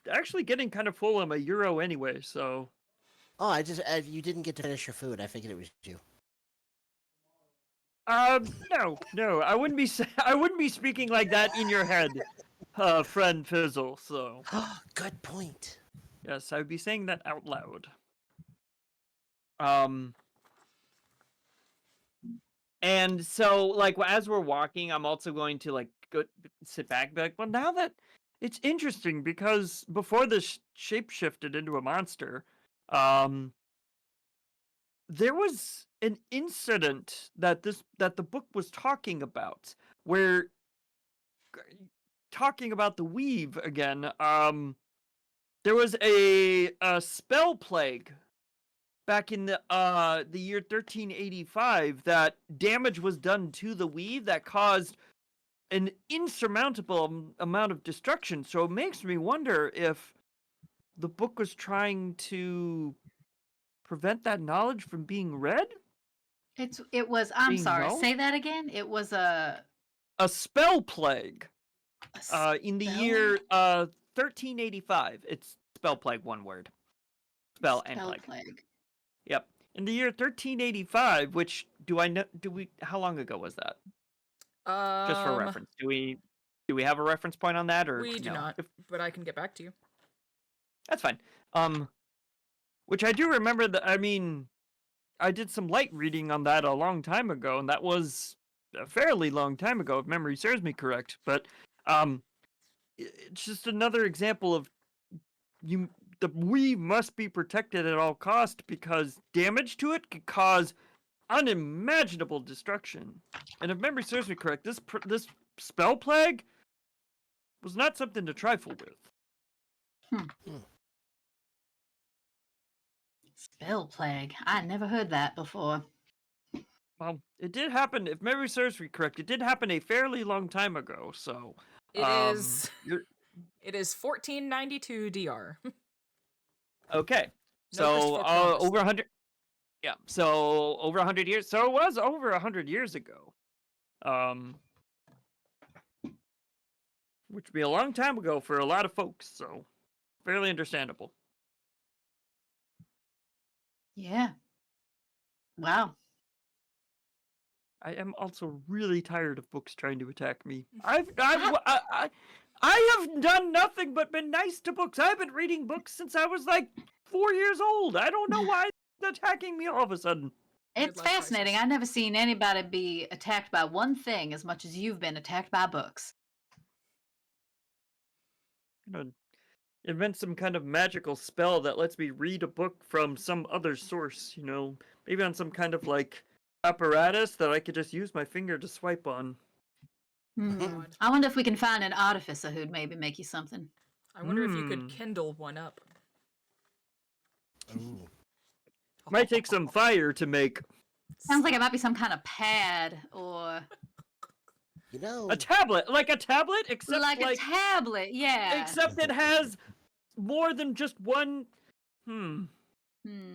C: actually getting kind of full on my euro anyway, so.
F: Oh, you didn't get to finish your food. I figured it was you.
C: No, I wouldn't be I wouldn't be speaking like that in your head, friend Fizzle. So
F: Good point.
C: yes, I would be saying that out loud. Um, and so like as we're walking, I'm also going to like go sit back, and be like, well, now that it's interesting because before this shape shifted into a monster, um, there was an incident that the book was talking about where talking about the weave again, there was a spell plague back in the year 1385 that damage was done to the weave that caused an insurmountable amount of destruction. So it makes me wonder if the book was trying to prevent that knowledge from being read,
A: It was. I'm
C: being
A: sorry.
C: known.
A: Say that again. It was
C: A spell plague.
A: a
C: In the
A: spell?
C: year 1385. It's spell plague, one word. Spell and
A: Spell
C: plague.
A: plague.
C: Yep. In the year 1385, which do I know? How long ago was that? Just for reference, do we have a reference point on that, or
B: We do
C: no?
B: not, but I can get back to you.
C: That's fine. Which I do remember that. I mean, I did some light reading on that a long time ago, and that was a fairly long time ago, if memory serves me correct. But it's just another example of the weave must be protected at all cost because damage to it could cause unimaginable destruction. And if memory serves me correct, this spell plague was not something to trifle with.
A: Spell plague. I never heard that before.
C: Well, it did happen. If memory serves me correct, it did happen a fairly long time ago. So
B: It is.
C: you're
B: It is 1492 DR.
C: okay.
B: No
C: So
B: Christopher Columbus,
C: over
B: though.
C: 100. Yeah. So over 100 years. So it was over 100 years ago. Which would be a long time ago for a lot of folks. So fairly understandable.
A: Yeah. Wow.
C: I am also really tired of books trying to attack me. I have done nothing but been nice to books. I've been reading books since I was like 4 years old. I don't know why they're attacking me all of a sudden.
A: It's
B: Midlife
A: fascinating.
B: crisis.
A: I've never seen anybody be attacked by one thing as much as you've been attacked by books.
C: Invent some kind of magical spell that lets me read a book from some other source, maybe on some kind of like apparatus that I could just use my finger to swipe on.
B: God.
A: I wonder if we can find an artificer who'd maybe make you something.
B: I wonder if you could kindle one up.
E: Ooh.
C: Might take some fire to make.
A: Sounds like it might be some kind of pad or
F: You know,
C: A tablet, except
A: like a tablet. Yeah.
C: except it has more than just one.
A: Hmm.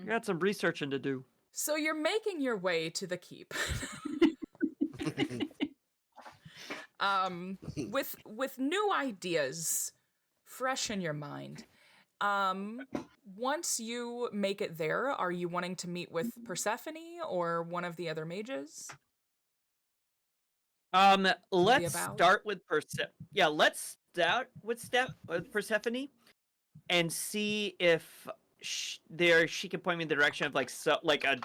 C: Got some researching to do.
B: So you're making your way to the keep. With new ideas fresh in your mind. Once you make it there, are you wanting to meet with Persephone or one of the other mages?
C: Let's
B: about?
C: start with let's start with Persephone and see if she can point me in the direction of like a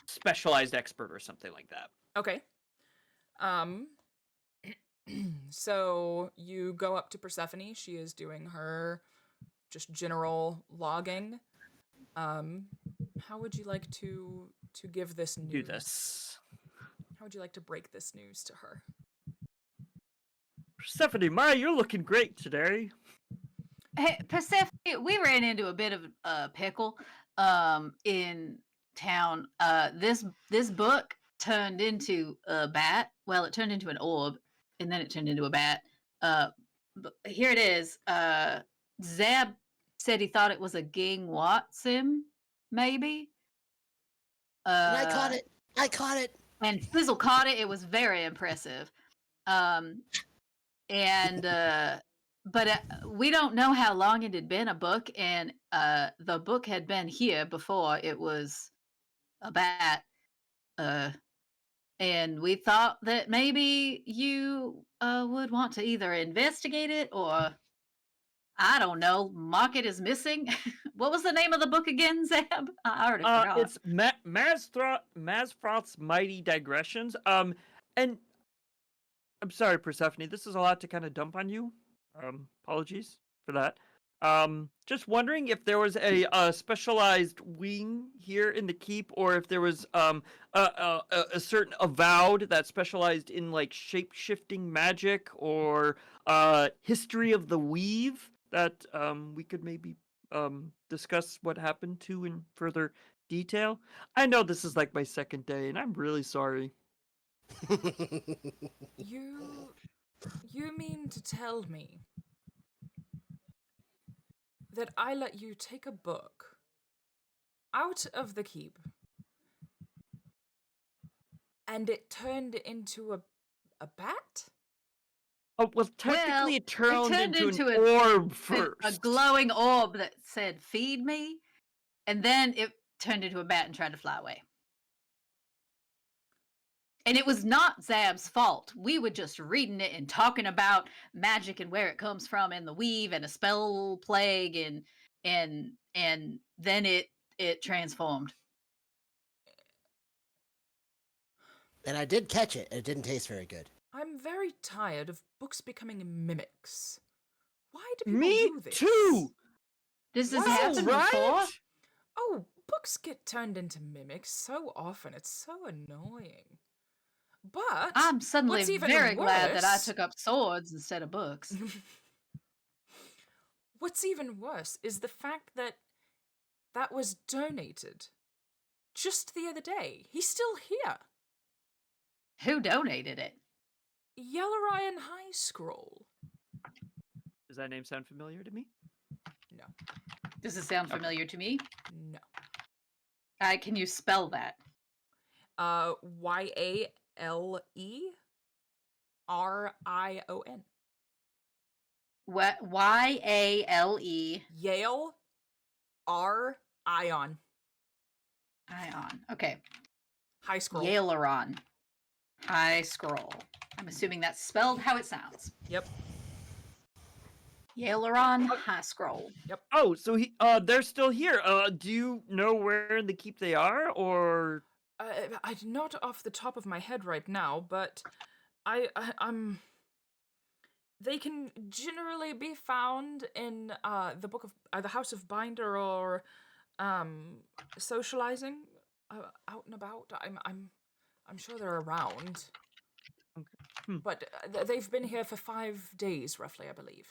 C: specialized expert or something like that.
B: Okay. So you go up to Persephone. She is doing her just general logging. How would you like to give this news?
C: Do this.
B: How would you like to break this news to her?
C: Persephone, you're looking great today.
A: Hey, Persephone, we ran into a bit of a pickle in town. This book turned into a bat. Well, it turned into an orb, and then it turned into a bat. But here it is. Zab said he thought it was a Ging Watsim, maybe.
F: and I caught it. I caught it.
A: And Fizzle caught it. It was very impressive. But we don't know how long it had been a book, and the book had been here before it was a bat. and we thought that maybe you would want to either investigate it or I don't know, mock it as missing. What was the name of the book again, Zab? I already forgot.
C: It's Mazfroth's Mighty Digressions. And I'm sorry, Persephone. This is a lot to kind of dump on you. Apologies for that. Just wondering if there was a specialized wing here in the keep, or if there was a certain avowed that specialized in like shape shifting magic or history of the weave that we could maybe discuss what happened to in further detail. I know this is like my second day, and I'm really sorry.
B: You mean to tell me that I let you take a book out of the keep and it turned into a bat?
C: Oh, well, technically
A: Well,
C: it turned into
A: into
C: an orb first.
A: a glowing orb that said "Feed me," and then it turned into a bat and tried to fly away. And it was not Zab's fault. We were just reading it and talking about magic and where it comes from, and the weave and a spell plague, and then it transformed.
F: And I did catch it. It didn't taste very good.
B: I'm very tired of books becoming mimics. Why do people
C: Me
B: do this?
C: too.
A: This has
C: Wow,
A: happened before.
C: right?
B: Oh, books get turned into mimics so often. It's so annoying. But
A: I'm suddenly
B: what's even
A: very glad that I
B: worse-
A: took up swords instead of books.
B: What's even worse is the fact that that was donated just the other day. He's still here.
A: Who donated it?
B: Yellorion High Scroll.
C: Does that name sound familiar to me?
B: No.
A: Does it sound familiar to me?
B: No.
A: Can you spell that?
B: YALERION.
A: What? YALE
B: Yale R Ion.
A: Ion. Okay.
B: High Scroll.
A: Yaleron. High scroll. I'm assuming that's spelled how it sounds.
B: Yep.
A: Yaleron high scroll.
C: Oh, so they're still here. Do you know where in the keep they are, or?
B: I'm not off the top of my head right now, but I'm. They can generally be found in the book of the House of Binder or socializing out and about. I'm sure they're around.
C: Okay.
B: But they've been here for 5 days, roughly, I believe.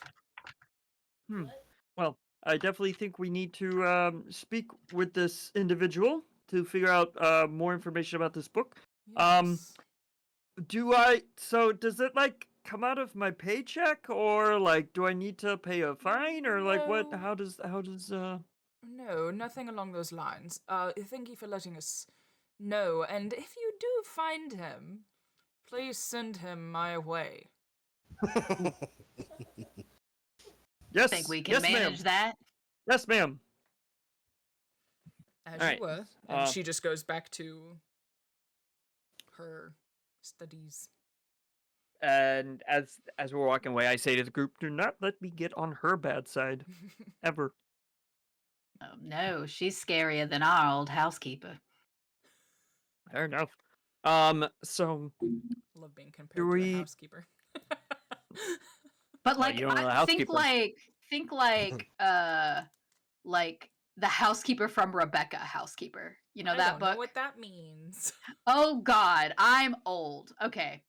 C: Well, I definitely think we need to speak with this individual to figure out more information about this book.
B: Yes.
C: So does it like come out of my paycheck, or like do I need to pay a fine, or like what?
B: No.
C: How does
B: No, nothing along those lines. Thank you for letting us know, and if you do find him, please send him my way.
C: Yes,
A: Think we can
C: yes, ma'am.
A: manage that?
C: Yes, ma'am.
B: As
C: Alright,
B: you were. And she just goes back to her studies.
C: And as we're walking away, I say to the group, "Do not let me get on her bad side, ever."
A: Oh no, she's scarier than our old housekeeper.
C: Fair enough. So
B: Love being compared to a
C: we-
B: housekeeper.
A: But
C: Well,
A: like
C: you don't know the
A: I think
C: housekeeper.
A: like the housekeeper from Rebecca Housekeeper. You know
B: I
A: that
B: don't
A: book?
B: know what that means.
A: Oh God, I'm old. Okay.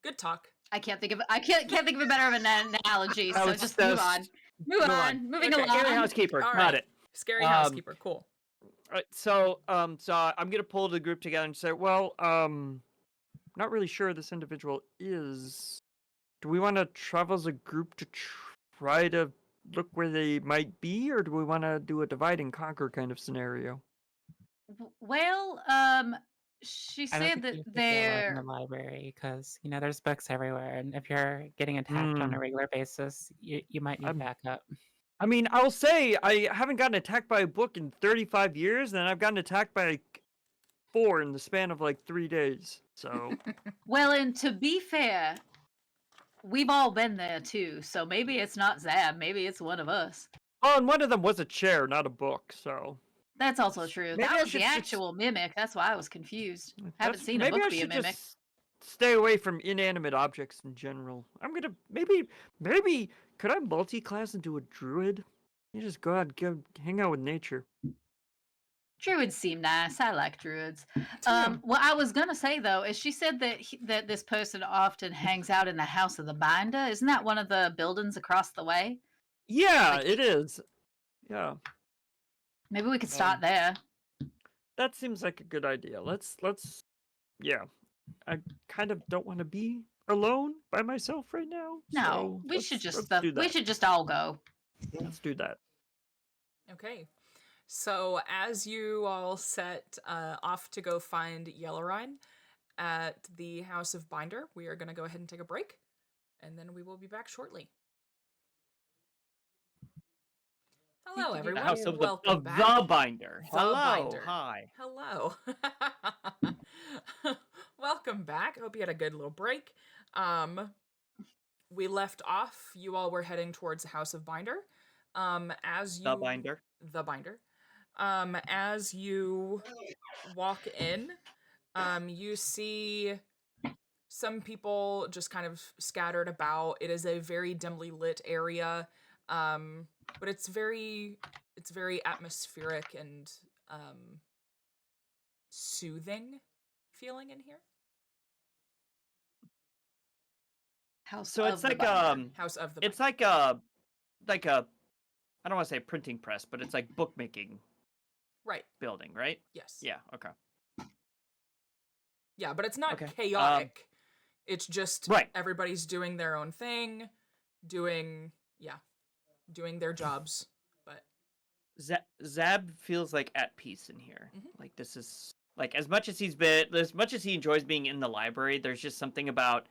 B: Good talk.
A: I can't think of a better of an analogy.
C: That
A: So
C: was-
A: just
C: that
A: move
C: was-
A: on. Move on. Moving
B: Okay,
A: along.
C: Scary housekeeper,
B: All
C: got
B: right.
C: it.
B: Scary
C: Um,
B: housekeeper. Cool.
C: Right, so I'm gonna pull the group together and say, well, not really sure who this individual is. Do we want to travel as a group to try to look where they might be, or do we want to do a divide and conquer kind of scenario?
A: Well, she
D: I don't
A: said
D: think you
A: that
D: should be allowed in the
A: they're
D: library because there's books everywhere, and if you're getting attacked on a regular basis, you might need
C: I'm-
D: backup.
C: I mean, I'll say I haven't gotten attacked by a book in 35 years, and I've gotten attacked by 4 in the span of like 3 days. So
A: Well, and to be fair, we've all been there too, so maybe it's not Zab, maybe it's one of us.
C: oh, and one of them was a chair, not a book. So
A: That's also true.
C: maybe
A: That
C: I
A: was
C: should
A: the
C: just
A: actual mimic. That's why I was confused. Haven't
C: that's
A: seen a
C: maybe
A: book
C: I
A: be a
C: should
A: mimic.
C: just stay away from inanimate objects in general. I'm gonna maybe could I multi-class into a druid? You just go out and go hang out with nature.
A: Druids seem nice. I like druids.
C: Yeah.
A: What I was gonna say though is she said that that this person often hangs out in the House of the Binder. Isn't that one of the buildings across the way?
C: Yeah,
A: Like,
C: it is. Yeah.
A: maybe we could start there.
C: That seems like a good idea. Let's yeah. I kind of don't want to be alone by myself right now.
A: No,
C: So
A: we should just
C: let's do
A: we
C: that.
A: should just all go.
C: Let's do that.
B: Okay. So as you all set off to go find Yellowrine at the House of Binder, we are going to go ahead and take a break, and then we will be back shortly. Hello, everyone.
C: House of
B: Welcome back.
C: the Binder.
B: The
C: Hello.
B: Binder.
C: Hi.
B: Hello. Welcome back. Hope you had a good little break. We left off. You all were heading towards the House of Binder. As you
C: The Binder.
B: The Binder. As you walk in, you see some people just kind of scattered about. It is a very dimly lit area, but it's very atmospheric and soothing feeling in here.
A: House
C: So
A: of
C: it's
A: the
C: like
A: Binder.
B: House of the
C: it's
B: Binder.
C: like a I don't want to say printing press, but it's like bookmaking
B: Right.
C: building, right?
B: Yes.
C: Yeah, okay.
B: Yeah, but it's not
C: Okay,
B: chaotic. It's just
C: right.
B: everybody's doing their own thing, doing their jobs. But
C: Zab feels like at peace in here.
B: Mhm.
C: Like this is like as much as he enjoys being in the library, there's just something about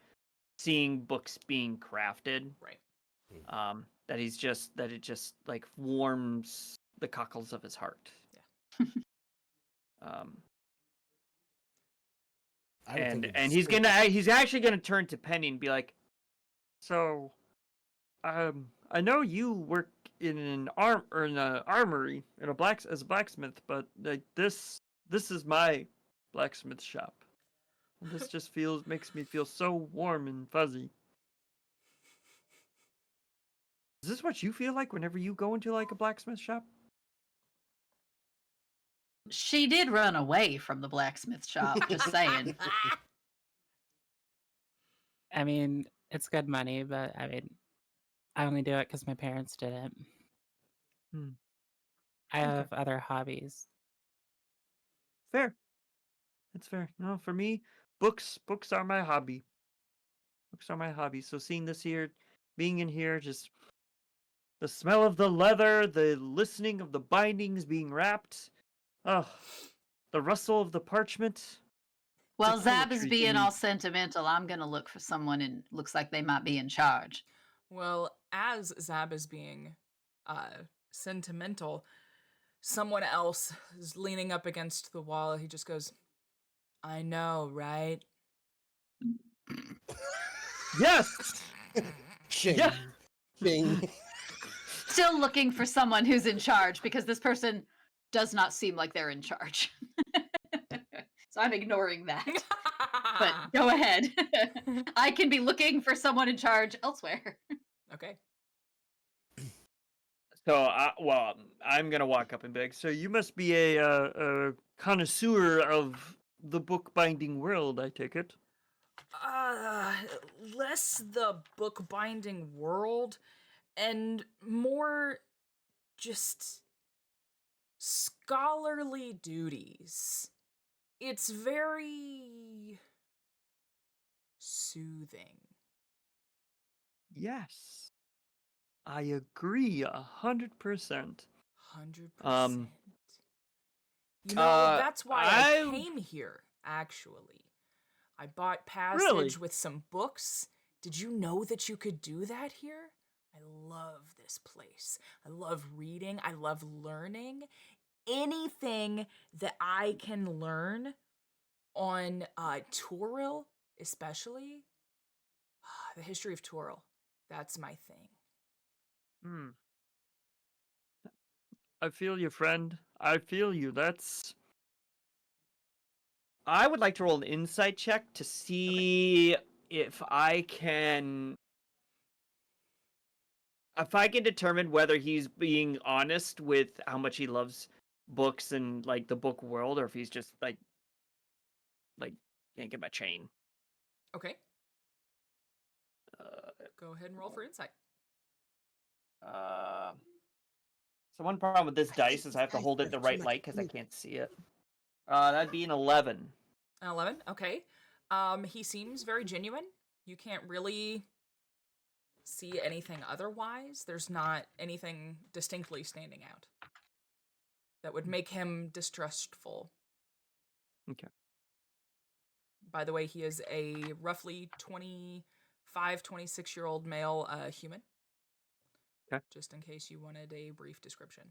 C: seeing books being crafted.
B: right.
C: That it just like warms the cockles of his heart.
B: Yeah.
E: I would think
C: And
E: it'd
C: he's
E: stink.
C: he's actually gonna turn to Penny and be like, so, I know you work in an armory as a blacksmith, but like this is my blacksmith shop. And this just makes me feel so warm and fuzzy. Is this what you feel like whenever you go into like a blacksmith shop?
A: She did run away from the blacksmith shop, just saying.
D: I mean, it's good money, but I mean, I only do it because my parents did it.
C: Hmm.
D: I
C: Okay.
D: have other hobbies.
C: Fair. It's fair. No, for me, books are my hobby. Books are my hobby. So seeing this here, being in here, just the smell of the leather, the listening of the bindings being wrapped, oh, the rustle of the parchment.
A: Well,
C: It's a
A: Zab is
C: poetry to
A: being
C: me.
A: all sentimental. I'm gonna look for someone and looks like they might be in charge.
B: Well, as Zab is being sentimental, someone else is leaning up against the wall. He just goes, "I know, right?"
C: Yes.
E: Ching.
C: Yeah.
E: Ching.
A: Still looking for someone who's in charge because this person does not seem like they're in charge. So I'm ignoring that. But go ahead. I can be looking for someone in charge elsewhere.
B: Okay.
C: So, I'm gonna walk up and be like, so you must be a connoisseur of the bookbinding world, I take it.
B: Less the bookbinding world and more just scholarly duties. It's very soothing.
C: Yes, I agree 100%.
B: 100%. You know,
C: uh,
B: that's why I
C: I-
B: came here, actually. I bought passage
C: Really?
B: with some books. Did you know that you could do that here? I love this place. I love reading. I love learning. Anything that I can learn On Turil, especially the history of Turil. That's my thing.
C: Hmm. I feel you, friend. I feel you. I would like to roll an insight check to see if I can determine whether he's being honest with how much he loves books and like the book world, or if he's just like yanking my chain.
B: Okay,
C: Uh,
B: go ahead and roll for insight.
C: uh, so one problem with this
F: I
C: dice
F: hate
C: is
F: these
C: I have to
F: dice.
C: hold it
F: They're
C: the
F: too
C: right
F: much
C: light because I
F: ink.
C: can't see it. That'd be an 11.
B: An 11. Okay. He seems very genuine. You can't really see anything otherwise. There's not anything distinctly standing out that would make him distrustful.
C: Okay.
B: By the way, he is a roughly 25, 26-year-old male human.
C: Okay.
B: Just in case you wanted a brief description.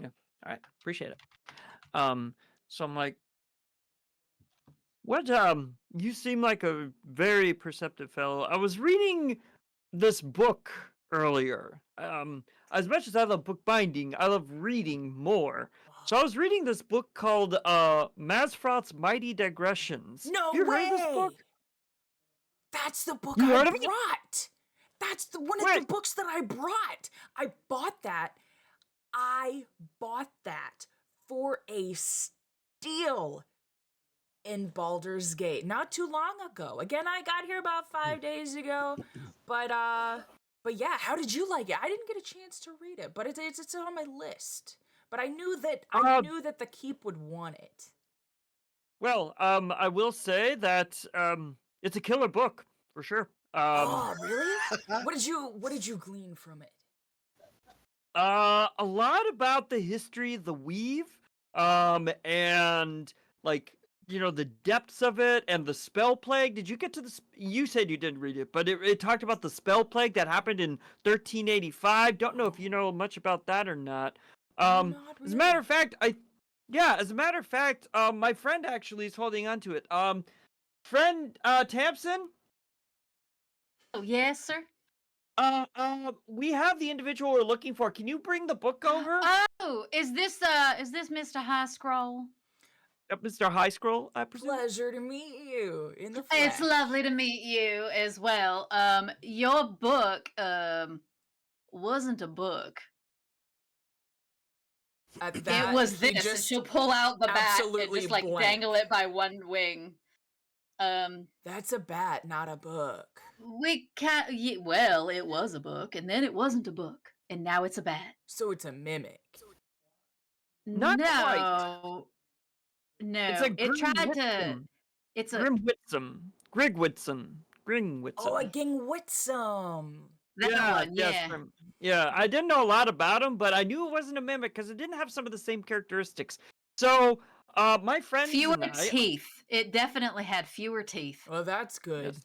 C: Yeah. All right. Appreciate it. So I'm like, what? You seem like a very perceptive fellow. I was reading this book earlier. As much as I love book binding, I love reading more. So I was reading this book called Mazfrot's Mighty Digressions.
B: No
C: Have you
B: way!
C: heard of this book?
B: That's the book
C: You
B: I
C: heard of it?
B: brought. That's one of the
C: Wait.
B: books that I brought. I bought that. I bought that for a steal in Baldur's Gate not too long ago. Again, I got here about 5 days ago, but yeah, how did you like it? I didn't get a chance to read it, but it's on my list. But I knew that the Keep would want it.
C: Well, I will say that it's a killer book for sure.
B: Oh, really? What did you glean from it?
C: A lot about the history of the weave, and like the depths of it and the spell plague. Did you get to the? You said you didn't read it, but it talked about the spell plague that happened in 1385. Don't know if you know much about that or not.
B: Not
C: As a matter
B: really.
C: of fact, my friend actually is holding on to it. Friend, Tamsin.
A: Oh, yes, sir.
C: We have the individual we're looking for. Can you bring the book over?
A: Oh, is this Mr. High Scroll?
C: Mr. High Scroll, I presume?
B: Pleasure to meet you in the flesh.
A: It's lovely to meet you as well. Your book wasn't a book.
B: At that,
A: It was
B: he
A: this, and
B: just
A: she'll pull out the bat and
B: absolutely
A: just like
B: blank.
A: dangle it by one wing.
B: That's a bat, not a book.
A: We can't. Well, it was a book, and then it wasn't a book, and now it's a bat.
B: So it's a mimic.
C: Not quite.
A: No,
C: It's a
A: it tried to.
C: Grimwitsum.
A: It's a
C: Grimwitsum. Grigwitsum. Gringwitsum.
B: Oh, a Gingwitsum.
A: that one,
C: yes,
A: yeah.
C: yeah, I didn't know a lot about him, but I knew it wasn't a mimic because it didn't have some of the same characteristics. So, my friends
A: Fewer
C: and I...
A: teeth. It definitely had fewer teeth.
B: Well, that's good.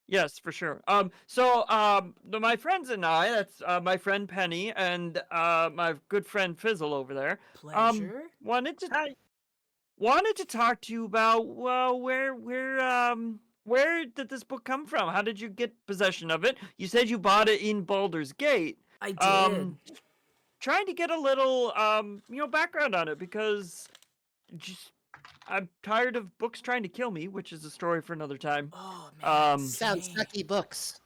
C: Yes, for sure. My friends and I, that's my friend Penny and my good friend Fizzle over there,
B: Pleasure.
C: wanted to talk to you about, well, where did this book come from? How did you get possession of it? You said you bought it in Baldur's Gate.
B: I did.
C: Trying to get a little background on it because I'm tired of books trying to kill me, which is a story for another time.
B: Oh man,
F: Sounds sucky books.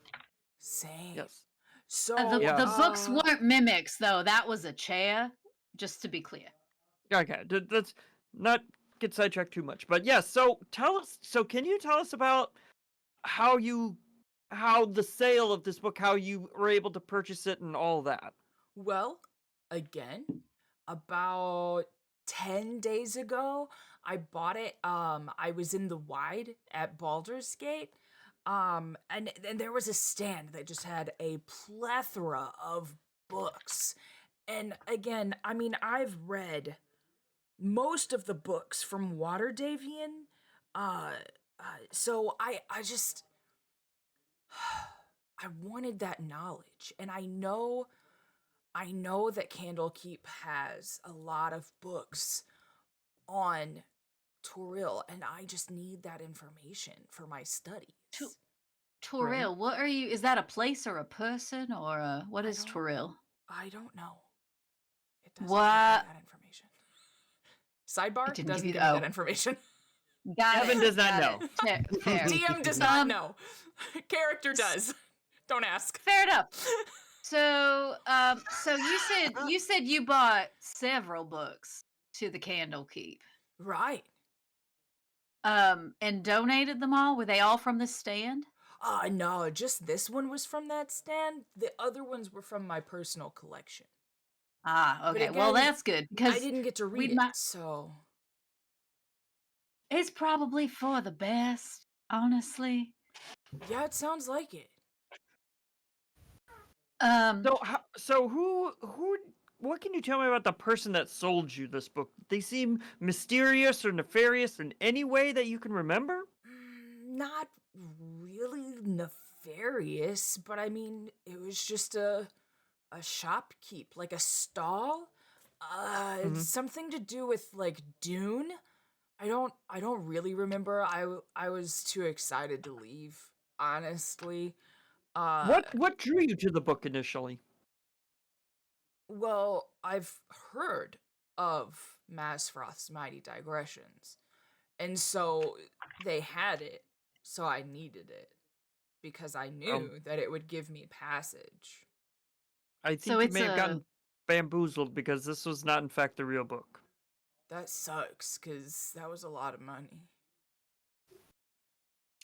B: Same.
C: Yes.
B: So
A: The books weren't mimics, though. That was a chair, just to be clear.
C: Okay, let's not get sidetracked too much. But yes, so can you tell us about how the sale of this book, how you were able to purchase it and all that?
B: Well, again, about 10 days ago, I bought it. I was in the Wide at Baldur's Gate. And there was a stand that just had a plethora of books. And again, I mean, I've read most of the books from Waterdavian. So I just I wanted that knowledge, and I know that Candlekeep has a lot of books on Toril, and I just need that information for my studies.
A: Toril, what are you? Is that a place or a person or what
B: I
A: is
B: don't-
A: Toril?
B: I don't know. It doesn't
A: What?
B: give me that information. Sidebar,
A: It didn't
B: doesn't
A: give
B: give
A: you-
B: me that
A: oh.
B: information.
A: Got
C: Evan
A: it,
C: does not
A: got
C: know.
A: it. Fair.
B: DM does not
A: Um,
B: know. Character does. Don't ask.
A: Fair enough. So, so you said you bought several books to the Candlekeep,
B: Right.
A: and donated them all. Were they all from the stand?
B: No, just this one was from that stand. The other ones were from my personal collection.
A: Ah,
B: But
A: okay. Well,
B: again,
A: that's good because
B: I didn't get to read
A: we
B: it,
A: might.
B: so
A: It's probably for the best, honestly.
B: yeah, it sounds like it.
C: So who what can you tell me about the person that sold you this book? They seem mysterious or nefarious in any way that you can remember?
B: Not really nefarious, but I mean, it was just a shopkeep, like a stall. Something to do with like Dune. I don't really remember. I was too excited to leave, honestly.
C: What drew you to the book initially?
B: Well, I've heard of Masfroth's Mighty Digressions, and so they had it, so I needed it because I knew that it would give me passage.
C: I think
A: So
C: you
A: it's
C: may have
A: a.
C: gotten bamboozled because this was not in fact the real book.
B: That sucks, because that was a lot of money.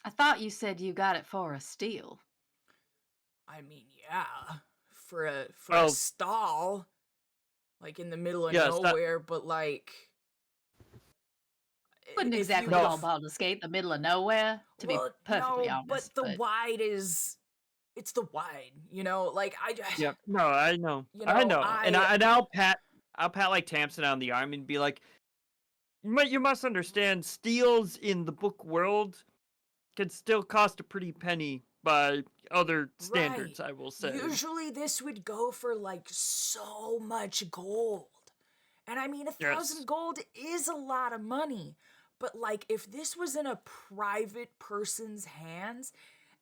A: I thought you said you got it for a steal.
B: I mean, yeah, for a
C: Well,
B: stall, like in the middle of
C: yes, that-
B: nowhere, but like
A: Wouldn't
B: if you
A: exactly
B: would've-
A: call Baldur's Gate the middle of nowhere, to be perfectly honest.
B: but the wide is it's the wide, like
C: Yeah, no, I know.
B: You
C: I
B: know,
C: know. And I'll pat like Tamsin on the arm and be like, you must understand, steals in the book world can still cost a pretty penny by other standards,
B: Right.
C: I will say.
B: Usually this would go for like so much gold. And I mean, 1,000
C: Yes.
B: gold is a lot of money. But like, if this was in a private person's hands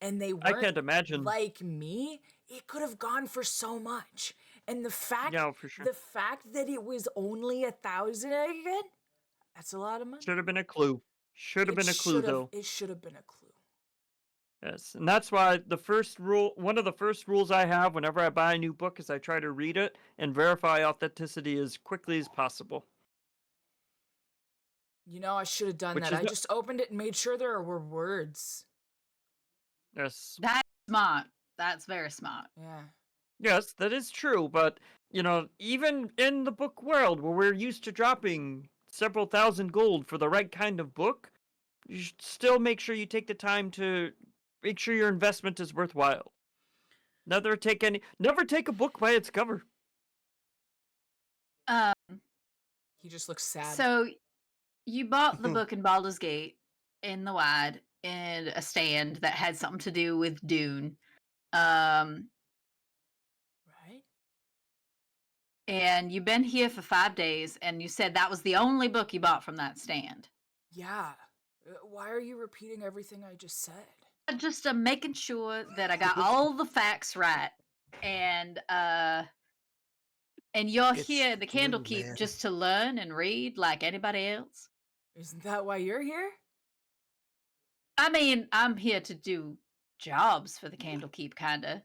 B: and they
C: I
B: weren't
C: can't imagine.
B: like me, it could have gone for so much. And the fact,
C: Yeah, for sure.
B: the fact that it was only 1,000 again, that's a lot of money.
C: Should have been a clue. Should have been a clue, though.
B: It should have been a clue.
C: Yes, and that's why one of the first rules I have whenever I buy a new book is I try to read it and verify authenticity as quickly as possible.
B: I should have done
C: Which
B: that.
C: is
B: I
C: no-
B: just opened it and made sure there were words.
C: Yes.
A: That's smart. That's very smart.
B: Yeah.
C: Yes, that is true, but even in the book world where we're used to dropping several thousand gold for the right kind of book, you should still make sure you take the time to make sure your investment is worthwhile. Never take a book by its cover.
A: Um,
B: He just looks sad.
A: so you bought the book in Baldur's Gate in the wide in a stand that had something to do with Dune.
B: Right?
A: And you've been here for 5 days, and you said that was the only book you bought from that stand.
B: Yeah. Why are you repeating everything I just said?
A: Just making sure that I got all the facts right, and you're
E: It's
A: here at the
E: Dune,
A: Candlekeep
E: man.
A: just to learn and read like anybody else.
B: Isn't that why you're here?
A: I mean, I'm here to do jobs for the Candlekeep, kinda.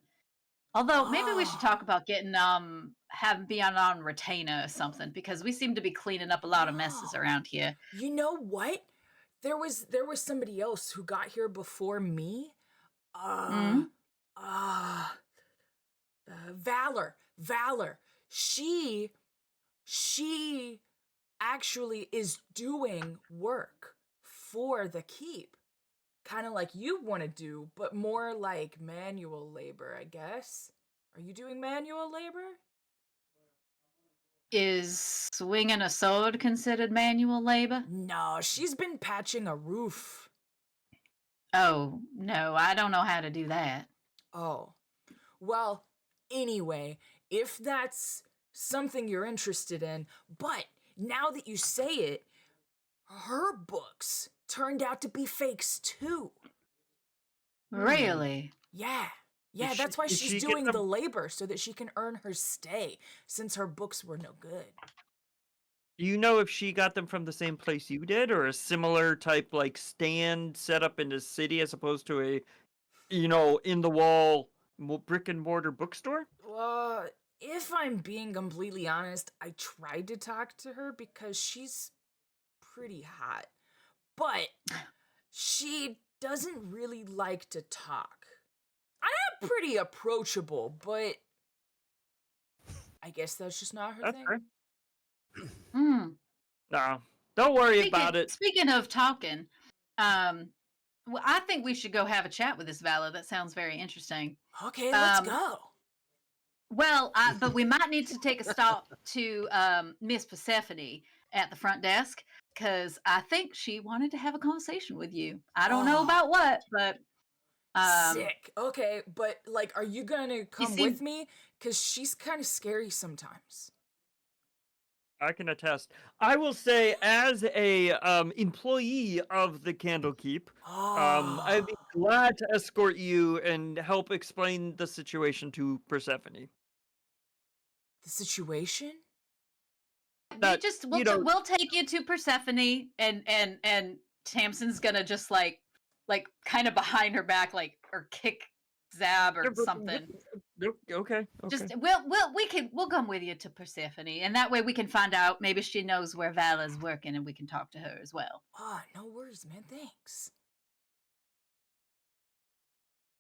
A: Although maybe we should talk about getting being on retainer or something, because we seem to be cleaning up a lot of messes
B: Oh.
A: around here.
B: You know what? There was somebody else who got here before me.
A: Mhm.
B: Valor. She actually is doing work for the keep. Kind of like you want to do, but more like manual labor, I guess. Are you doing manual labor?
A: Is swinging a sword considered manual labor?
B: No, she's been patching a roof.
A: Oh, no, I don't know how to do that.
B: Oh. Well, anyway, if that's something you're interested in, but now that you say it, her books turned out to be fakes too.
A: Really?
B: Yeah. Yeah,
C: Did
B: that's
C: she-
B: why
C: did
B: she's
C: she get
B: doing the
C: them-
B: labor, so that she can earn her stay, since her books were no good.
C: Do you know if she got them from the same place you did, or a similar type like stand set up in the city as opposed to a, in the wall brick and mortar bookstore?
B: If I'm being completely honest, I tried to talk to her because she's pretty hot. But she doesn't really like to talk. I am pretty approachable, but I guess that's just not her
C: That's
B: thing.
C: fair.
A: Hmm.
C: No, don't worry about it.
A: Speaking of talking, well, I think we should go have a chat with this Vala. That sounds very interesting.
B: Okay, let's
A: Um,
B: go.
A: Well, but we might need to take a stop to Miss Persephone at the front desk because I think she wanted to have a conversation with you. I don't know
B: Oh.
A: about what, but
B: Sick. Okay, but like, are you gonna come
A: seem-
B: with me? Because she's kind of scary sometimes.
C: I can attest. I will say, as a employee of the Candlekeep, I'd be glad to escort you and help explain the situation to Persephone.
B: The situation?
C: that,
A: we'll take you to Persephone and Tamsin's gonna just like kind of behind her back or kick Zab or something.
C: Okay.
A: Just we'll come with you to Persephone, and that way we can find out maybe she knows where Vala's working, and we can talk to her as well.
B: No worries, man. Thanks.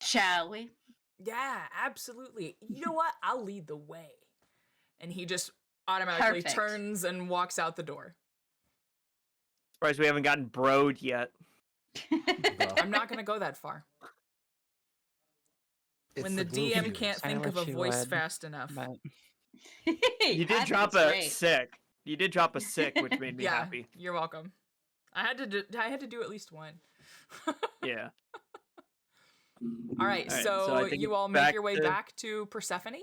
A: Shall we?
B: Yeah, absolutely. You know what? I'll lead the way. And he just automatically
A: Perfect.
B: turns and walks out the door.
C: Surprised we haven't gotten broed yet.
B: I'm not gonna go that far.
E: It's
B: When the
E: glue
B: DM
E: fuse.
B: can't
D: I
B: think of a
D: wish you
B: voice
D: would,
B: fast enough.
D: But
C: You did drop a sick. You did drop a sick, which made me
B: Yeah,
C: happy.
B: you're welcome. I had to do at least one.
C: Yeah.
B: All right,
C: so
B: so
C: I think
B: you
C: it's
B: all make
C: back
B: your way
C: to-
B: back to Persephone.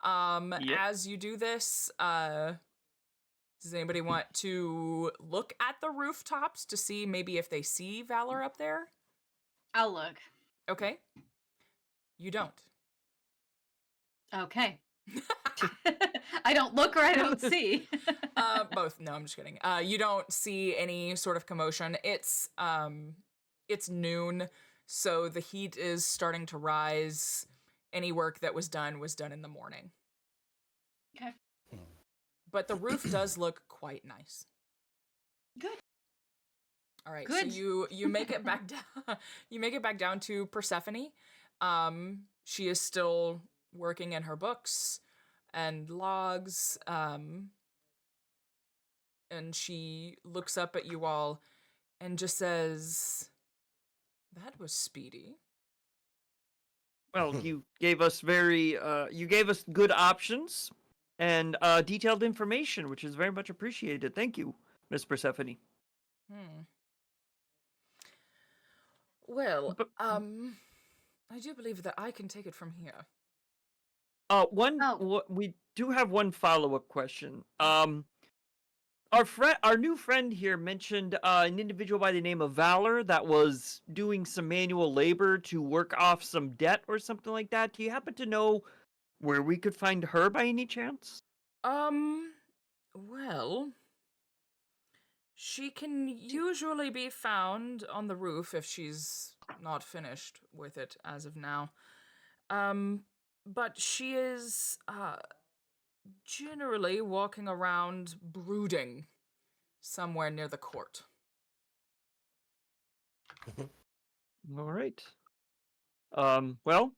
C: Yep.
B: As you do this, does anybody want to look at the rooftops to see maybe if they see Valor up there?
A: I'll look.
B: Okay. You don't.
A: Okay. I don't look or I don't see.
B: Both. No, I'm just kidding. You don't see any sort of commotion. It's noon, so the heat is starting to rise. Any work that was done in the morning.
A: Okay.
B: But the roof does look quite nice.
A: Good.
B: All right,
A: Good.
B: so you make it back down. You make it back down to Persephone. She is still working in her books and logs. And she looks up at you all and just says, "That was speedy."
C: Well, you gave us good options and detailed information, which is very much appreciated. Thank you, Miss Persephone.
B: Well,
C: But-
B: I do believe that I can take it from here.
C: We do have one follow-up question. Our new friend here mentioned an individual by the name of Valor that was doing some manual labor to work off some debt or something like that. Do you happen to know where we could find her by any chance?
B: Well, she can usually be found on the roof if she's not finished with it as of now. But she is, generally walking around brooding somewhere near the court.
C: All right. Well,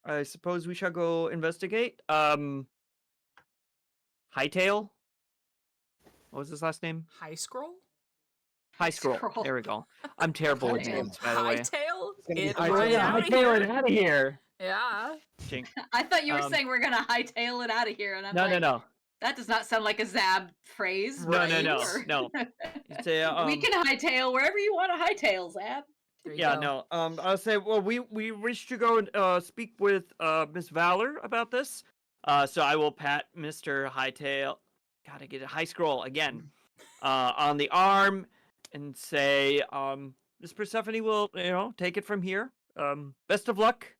C: I suppose we shall go investigate. Hightail? What was his last name?
B: High scroll?
C: High Scroll.
A: Scroll.
C: There we go. I'm terrible with
A: Hightail.
C: names, by the way.
B: Hightail?
E: gonna be
B: It
E: hightail.
B: right out of here.
C: out of here.
B: Yeah.
C: Chink.
A: I thought you were
C: Um,
A: saying we're gonna hightail it out of here, and I'm
C: No,
A: like,
C: no.
A: that does not sound like a Zab phrase.
C: No,
A: right?
C: no.
A: Or-
C: No. It's a,
A: we can hightail wherever you want to hightail, Zab.
B: There you
C: yeah,
B: go.
C: no. I'll say, well, we wish to go and speak with Miss Valor about this. So I will pat Mr. Hightail. Gotta get a high scroll again. on the arm and say, Miss Persephone will, take it from here. Best of luck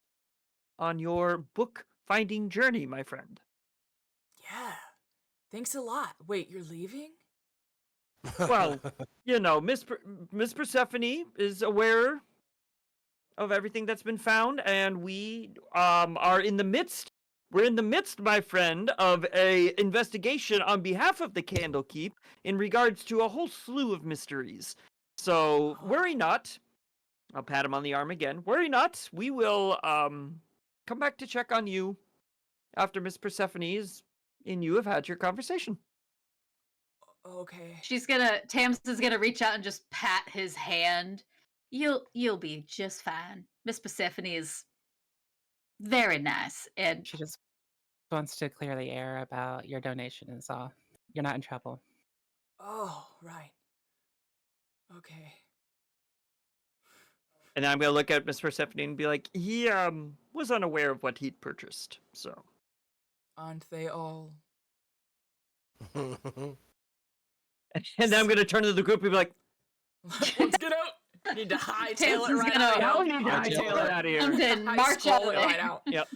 C: on your book finding journey, my friend.
B: Yeah. Thanks a lot. Wait, you're leaving?
C: Well, Miss Persephone is aware of everything that's been found, and we are in the midst. We're in the midst, my friend, of a investigation on behalf of the Candlekeep in regards to a whole slew of mysteries. So worry not. I'll pat him on the arm again. Worry not. We will come back to check on you after Miss Persephone and you have had your conversation.
B: Okay.
A: Tams is gonna reach out and just pat his hand. You'll be just fine. Miss Persephone is very nice, and
D: She just wants to clear the air about your donation and all. You're not in trouble.
B: Oh, right. Okay.
C: And then I'm gonna look at Miss Persephone and be like, he was unaware of what he'd purchased, so.
B: Aren't they all?
C: And then I'm gonna turn to the group and be like,
B: Let's get out. Need to hightail it
A: Tamsin's
B: right
A: gonna-
B: out.
C: "Hell, need to hightail it out of
A: comes
C: here."
A: in, march out
B: Scroll
A: of
B: it right
A: there.
B: out.
C: Yep.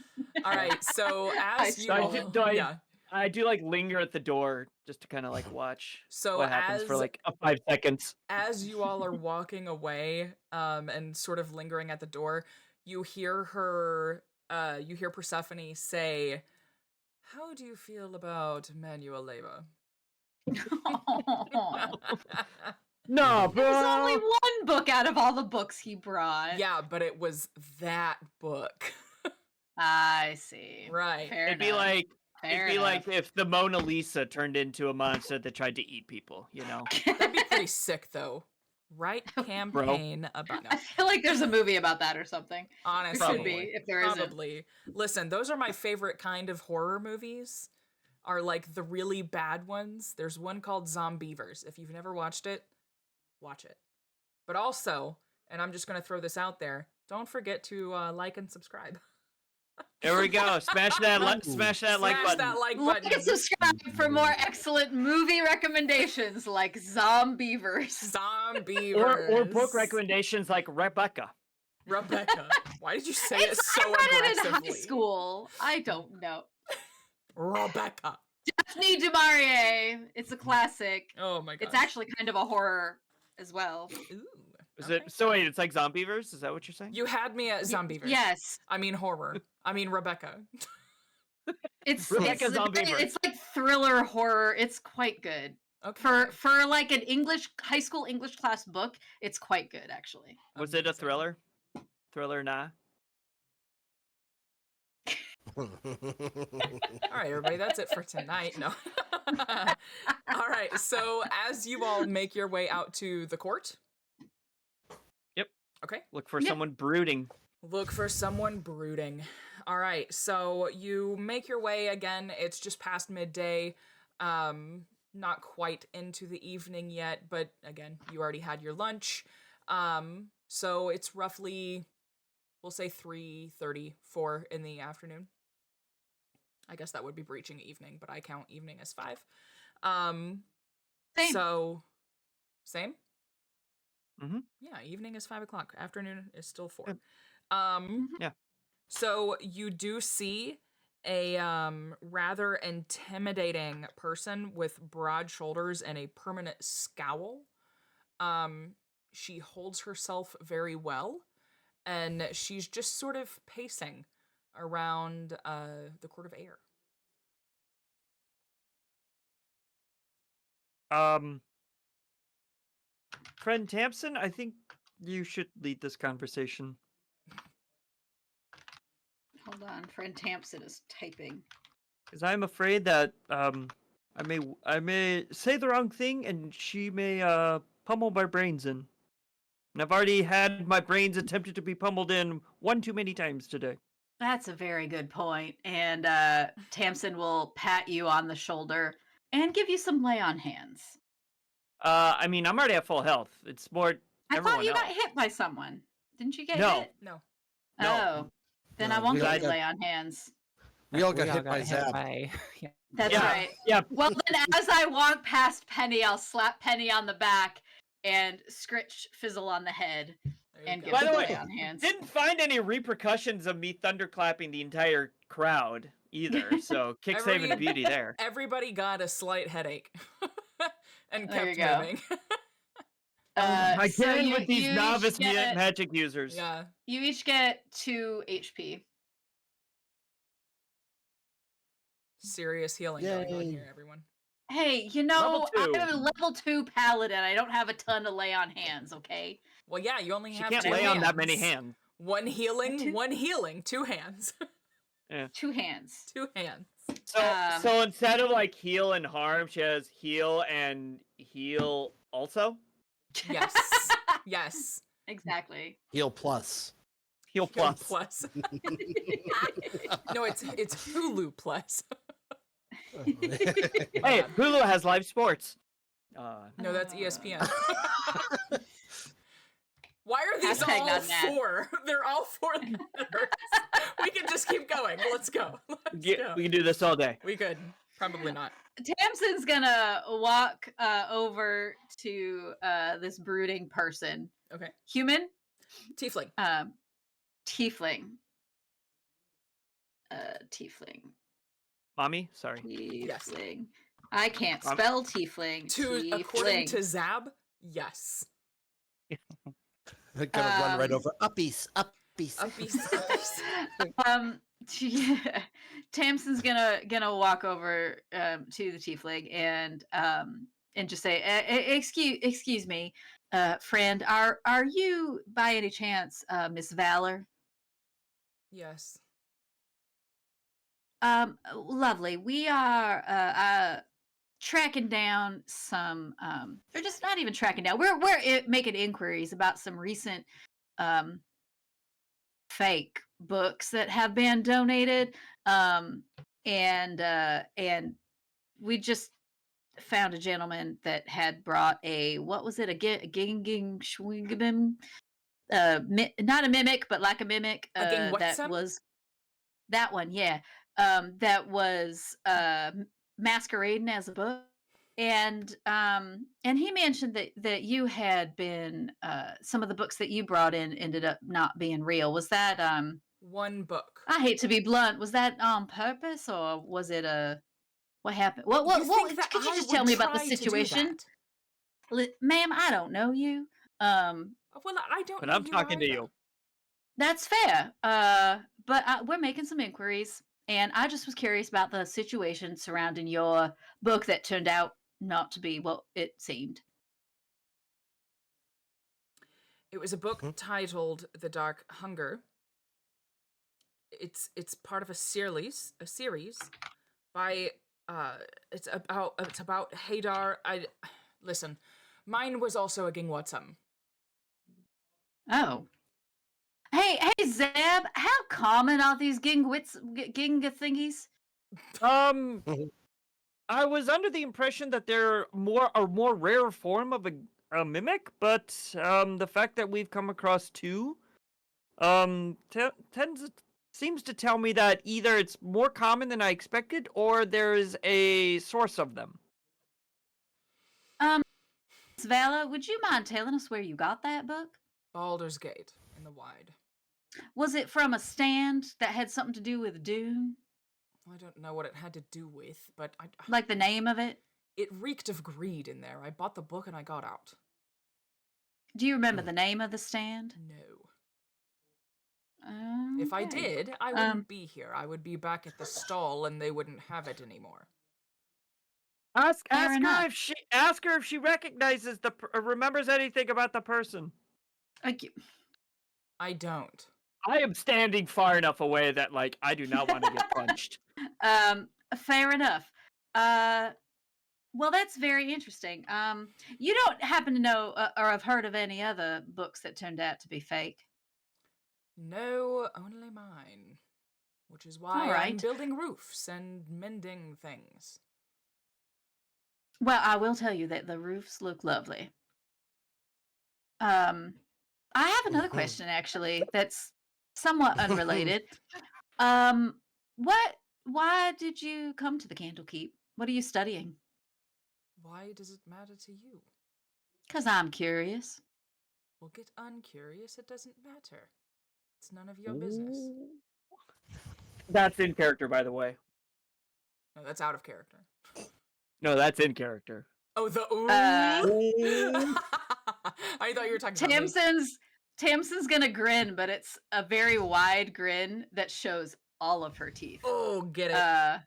B: All right. So as you
C: So
B: all, yeah.
C: I do like linger at the door just to kind of like watch
B: So
C: what happens for
B: as-
C: like 5 seconds.
B: As you all are walking away, and sort of lingering at the door, you hear Persephone say, "How do you feel about manual labor?"
C: No,
A: There was only
C: bro.
A: one book out of all the books he brought.
B: Yeah, but it was that book.
A: I see.
B: Right.
A: Fair
C: It'd be
A: enough.
C: like
A: Fair
C: it'd be like
A: enough.
C: if the Mona Lisa turned into a monster that tried to eat people, you know.
B: That'd be pretty sick, though. Right campaign about no.
A: I feel like there's a movie about that or something.
B: Honestly,
A: There should be, if there isn't.
B: probably. Listen, those are my favorite kind of horror movies. Are like the really bad ones. There's one called Zombievers. If you've never watched it, watch it. But also, and I'm just gonna throw this out there, don't forget to like and subscribe.
C: There we go. Smash that like
B: Smash
C: button.
B: that like
A: Like
B: button.
A: and subscribe for more excellent movie recommendations like Zombievers.
B: Zombievers.
C: Or book recommendations like Rebecca.
B: Rebecca. Why did you say it so
A: I read it in
B: aggressively?
A: high school. I don't know.
B: Rebecca.
A: Daphne du Maurier. It's a classic.
B: Oh my god.
A: It's actually kind of a horror as well.
B: Ooh.
C: Is
B: okay.
C: it so wait, it's like Zombievers? Is that what you're saying?
B: You had me at Zombievers.
A: Yes.
B: I mean horror. I mean Rebecca.
A: It's
C: Rebecca
A: it's,
C: Zombievers.
A: it's like thriller horror. It's quite good.
B: Okay.
A: For like an high school English class book, it's quite good actually.
C: Was it a
B: Amazing.
C: thriller? Thriller nah.
B: All right, everybody, that's it for tonight. No. All right, so as you all make your way out to the court.
C: Yep.
B: Okay.
C: Look for
A: Yep.
C: someone brooding.
B: Look for someone brooding. All right, so you make your way again. It's just past midday. Not quite into the evening yet, but again, you already had your lunch. So it's roughly, we'll say 3:30, 4 in the afternoon. I guess that would be breaching evening, but I count evening as 5.
A: Same.
B: So, same?
C: Mhm.
B: Yeah, evening is 5 o'clock. Afternoon is still 4.
C: Yep. Yeah.
B: So you do see a rather intimidating person with broad shoulders and a permanent scowl. She holds herself very well, and she's just sort of pacing around the Court of Air.
C: Friend Tamsin, I think you should lead this conversation.
A: Hold on, friend Tamsin is typing.
C: Because I'm afraid that I may say the wrong thing and she may pummel my brains in. And I've already had my brains attempted to be pummeled in one too many times today.
A: That's a very good point. And Tamsin will pat you on the shoulder and give you some lay on hands.
C: I mean, I'm already at full health. It's more
A: I
C: everyone
A: thought you
C: else.
A: got hit by someone. Didn't you get
C: No.
A: hit?
B: No.
C: No.
A: Oh. Then I
E: No,
A: won't
E: we all
A: give you
E: got-
A: lay on hands.
E: We all got
D: We
E: hit by Zab.
D: by yeah.
A: That's
C: Yeah.
A: right.
C: Yeah.
A: Well, then as I walk past Penny, I'll slap Penny on the back and scritch Fizzle on the head
B: There you
A: and
B: go.
A: give
C: By the
A: him a
C: way,
A: lay on hands.
C: Didn't find any repercussions of me thunderclapping the entire crowd either. So kick saving
B: Every-
C: beauty there.
B: Everybody got a slight headache and
A: There
B: kept
A: you go.
B: moving.
A: So
C: Again
A: you,
C: with these
A: you
C: novice
A: each get,
C: magic users.
B: Yeah.
A: you each get 2 HP.
B: Serious healing going on
E: Yay.
B: here, everyone.
A: Hey, you
C: Level
A: know,
C: 2.
A: I'm a level 2 paladin. I don't have a ton to lay on hands, okay?
B: Well, yeah, you only
C: She
B: have
C: can't
B: 2
C: lay on that many
B: hands.
C: hands.
B: One healing,
A: Two-
B: 1 healing, 2 hands.
A: 2 hands.
B: 2 hands.
C: So instead of like heal and harm, she has heal and heal also.
B: Yes. Yes.
A: Exactly.
E: Heal plus.
C: Heal
B: Heal
C: plus.
B: plus. No, it's Hulu plus.
C: Hey, Hulu has live sports.
B: No, that's ESPN. Why are these
A: Hashtag
B: all
A: not mad.
B: 4? They're all 4 letters. We can just keep going. Let's go. Let's go.
C: We can do this all day.
B: We could. Probably not.
A: Tamsin's gonna walk over to this brooding person.
B: Okay.
A: Human?
B: Tiefling.
A: Tiefling. Tiefling.
C: Mommy, sorry.
B: Yes.
A: Tiefling. I can't spell tiefling.
B: According to
A: Tiefling.
B: Zab, yes.
E: Gonna run right
A: Um,
E: over. Uppies. Uppies.
B: Uppies.
A: Yeah. Tamsin's gonna walk over to the tiefling and just say, excuse me, friend, are you by any chance Miss Valor?
B: Yes.
A: Lovely. We are tracking down some or just not even tracking down. We're making inquiries about some recent fake books that have been donated. And we just found a gentleman that had brought a, what was it, a ginging schwingabim, not a mimic, but like a mimic,
B: A ging
A: that
B: whatsum?
A: was that one, yeah. That was masquerading as a book. And he mentioned that you had been some of the books that you brought in ended up not being real. Was that
B: 1 book.
A: I hate to be blunt, was that on purpose or was it what happened? What
B: You think that
A: could you
B: I
A: just
B: would
A: tell me about the
B: try to do
A: situation?
B: that?
A: Ma'am, I don't know you.
B: Well, I don't
C: But
B: know
C: I'm
B: you
C: talking to
B: either.
C: you.
A: That's fair. But we're making some inquiries, and I just was curious about the situation surrounding your book that turned out not to be what it seemed.
B: It was a book
E: Mhm.
B: titled The Dark Hunger. It's part of a series by it's about Hadar. Listen, mine was also a Gingwatsum.
A: Oh. Hey, Zeb, how common are these ginga thingies?
C: I was under the impression that they're a more rare form of a mimic, but the fact that we've come across 2 seems to tell me that either it's more common than I expected or there's a source of them.
A: Svala, would you mind telling us where you got that book?
B: Baldur's Gate in the Wide.
A: Was it from a stand that had something to do with Dune?
B: I don't know what it had to do with, but
A: Like the name of it?
B: it reeked of greed in there. I bought the book and I got out.
A: Do you remember the name of the stand?
B: No. If I
A: Okay.
B: did, I wouldn't be here. I would be back at the stall and they wouldn't have it anymore.
C: Ask
A: Fair enough.
C: her if she recognizes remembers anything about the person.
B: I don't.
C: I am standing far enough away that like I do not want to get punched.
A: Fair enough. Well, that's very interesting. You don't happen to know or have heard of any other books that turned out to be fake?
B: No, only mine. Which is why
A: All
B: I'm
A: right.
B: building roofs and mending things.
A: Well, I will tell you that the roofs look lovely. I have another
E: Mhm.
A: question actually that's somewhat unrelated. What why did you come to the Candlekeep? What are you studying?
B: Why does it matter to you?
A: Because I'm curious.
B: Well, get uncurious. It doesn't matter. It's none of your business.
C: That's in character, by the way.
B: No, that's out of character.
C: No, that's in character.
B: Oh, the ooh.
A: Uh,
B: I thought you were talking about me.
A: Tamsin's gonna grin, but it's a very wide grin that shows all of her teeth.
B: Oh, get it.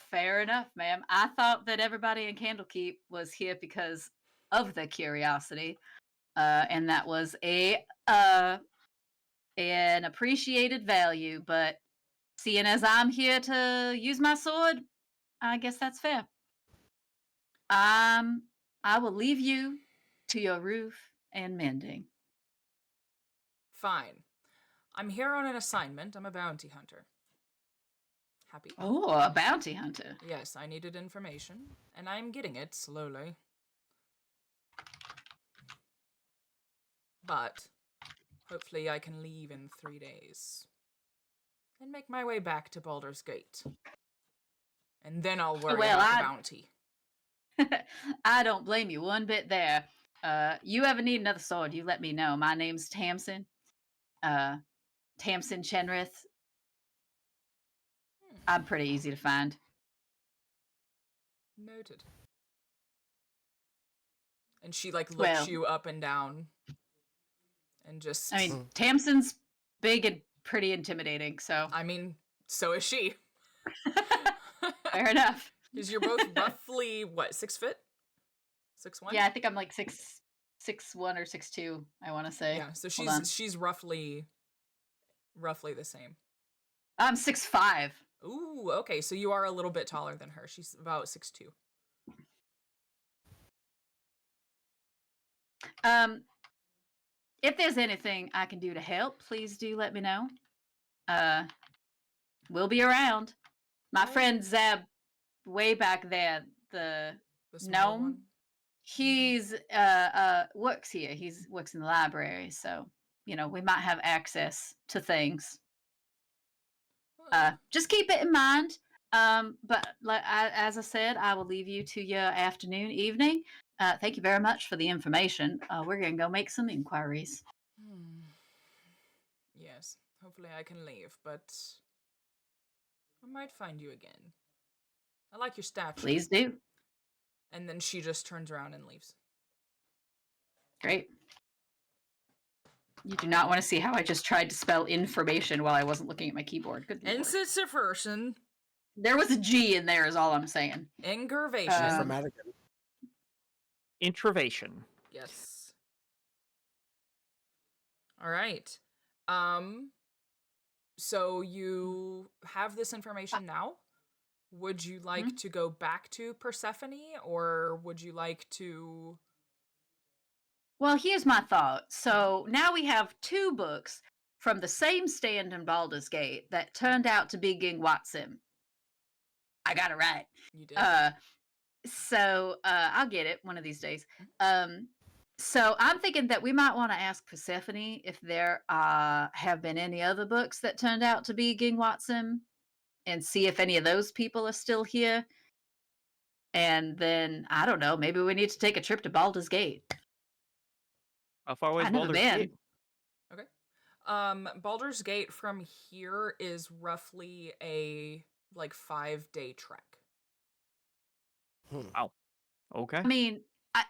A: Fair enough, ma'am. I thought that everybody in Candlekeep was here because of the curiosity, and that was an appreciated value. But seeing as I'm here to use my sword, I guess that's fair. I will leave you to your roof and mending.
B: Fine. I'm here on an assignment. I'm a bounty hunter. Happy?
A: Oh, a bounty hunter.
B: Yes, I needed information, and I'm getting it slowly. But hopefully I can leave in 3 days and make my way back to Baldur's Gate. And then I'll worry about the bounty.
A: I don't blame you one bit there. You ever need another sword, you let me know. My name's Tamsin. Tamsin Chenrith. I'm pretty easy to find.
B: Noted. And she looks you up and down and just...
A: I mean, Tamsin's big and pretty intimidating, so...
B: I mean, so is she.
A: Fair enough.
B: Because you're both roughly, what, 6 foot? 6'1"?
A: Yeah, I think I'm like 6'1" or 6'2", I want to say.
B: Yeah, so she's roughly the same.
A: I'm 6'5".
B: Ooh, okay, so you are a little bit taller than her. She's about 6'2".
A: If there's anything I can do to help, please do let me know. We'll be around. My friend Zeb, way back there, the gnome,
B: one?
A: he's works here. He's works in the library, so we might have access to things. Just keep it in mind. But as I said, I will leave you to your afternoon, evening. Thank you very much for the information. We're gonna go make some inquiries.
B: Yes, hopefully I can leave, but I might find you again. I like your statue.
A: Please do.
B: And then she just turns around and leaves.
A: Great. You do not want to see how I just tried to spell information while I wasn't looking at my keyboard. Good lord.
B: Insisterversion.
A: There was a G in there, is all I'm saying.
B: Ingervation.
C: Intravation.
B: Yes. All right. So you have this information now. Would you like to go back to Persephone, or would you like to...
A: Well, here's my thought. So now we have 2 books from the same stand in Baldur's Gate that turned out to be Ging Watsim. I got it right.
B: You did.
A: So I'll get it one of these days. So I'm thinking that we might want to ask Persephone if there have been any other books that turned out to be Ging Watsim, and see if any of those people are still here. And then, I don't know, maybe we need to take a trip to Baldur's Gate.
C: How far away is
A: I've never
C: Baldur's
A: been.
C: Gate?
B: Okay. Baldur's Gate from here is roughly a 5-day trek.
C: Wow. Okay.
A: I mean,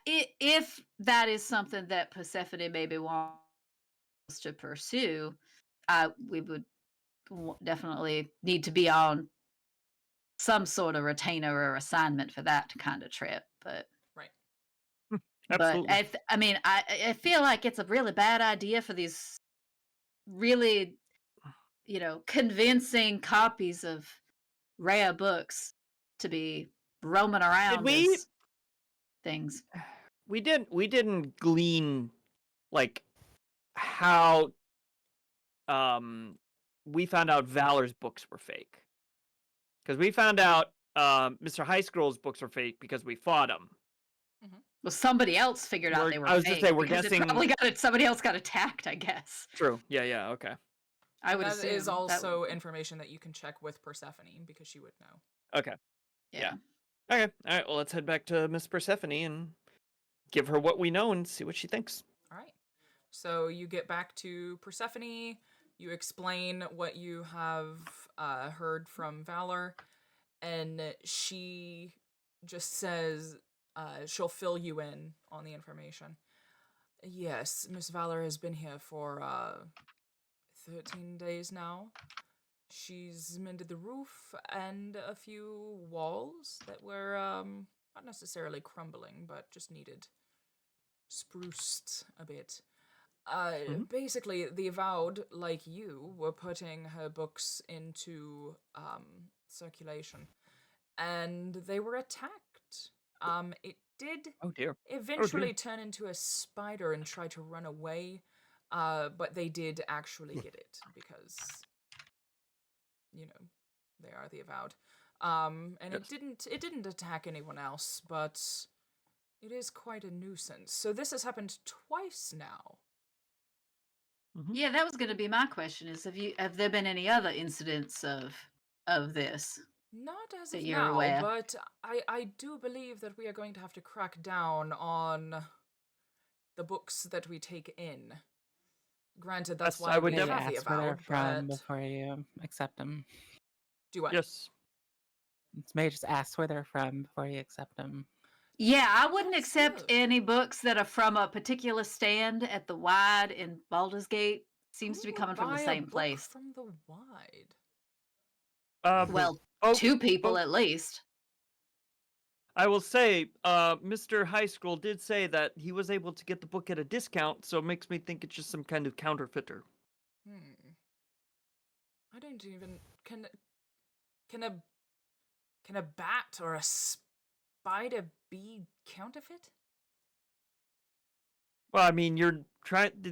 A: if that is something that Persephone maybe wants to pursue, we would definitely need to be on some sort of retainer or assignment for that kind of trip. But
B: right.
C: Absolutely.
A: But I feel like it's a really bad idea for these really, convincing copies of rare books to be roaming around as things.
C: We didn't glean how we found out Valor's books were fake. Because we found out Mr. High Scroll's books were fake because we fought him.
A: Well, somebody else figured out they were fake.
C: I was just saying, we're
A: guessing somebody else got attacked, I guess.
C: True. Yeah. Okay.
A: I
B: And
A: would
B: that
A: assume
B: is
A: that
B: also
A: would-
B: information that you can check with Persephone because she would know.
C: Okay.
A: yeah.
C: Okay. All right. Well, let's head back to Miss Persephone and give her what we know and see what she thinks.
B: All right. So you get back to Persephone. You explain what you have heard from Valor, and she just says she'll fill you in on the information. Yes, Miss Valor has been here for 13 days now. She's mended the roof and a few walls that were not necessarily crumbling, but just needed spruced a bit. Basically, the Avowed, like you, were putting her books into circulation, and they were attacked. It did
C: Oh dear.
B: eventually turn into a spider and try to run away, but they did actually get it because, you know, they are the Avowed. And
C: Yes.
B: it didn't attack anyone else, but it is quite a nuisance. So this has happened twice now.
A: Yeah, that was going to be my question: is have there been any other incidents of this?
B: Not as
A: That
B: of
A: you're
B: now,
A: aware.
B: but I do believe that we are going to have to crack down on the books that we take in. Granted, that's
C: Yes,
B: why
C: I would
B: we
D: Maybe
B: have the
D: ask where they're
B: Avowed,
D: from
B: but...
D: before you accept them.
B: Do what?
C: Yes.
D: Maybe just ask where they're from before you accept them.
A: Yeah, I wouldn't
B: That's
A: accept
B: good.
A: any books that are from a particular stand at the Wide in Baldur's Gate. Seems to be
B: Who would
A: coming from the
B: buy a
A: same
B: book
A: place.
B: from the Wide?
A: Well,
C: oh,
A: 2 people
C: oh,
A: at least.
C: I will say, Mr. High School did say that he was able to get the book at a discount, so it makes me think it's just some kind of counterfeiter.
B: I don't even... Can a bat or a spider be counterfeit?
C: Well, I mean,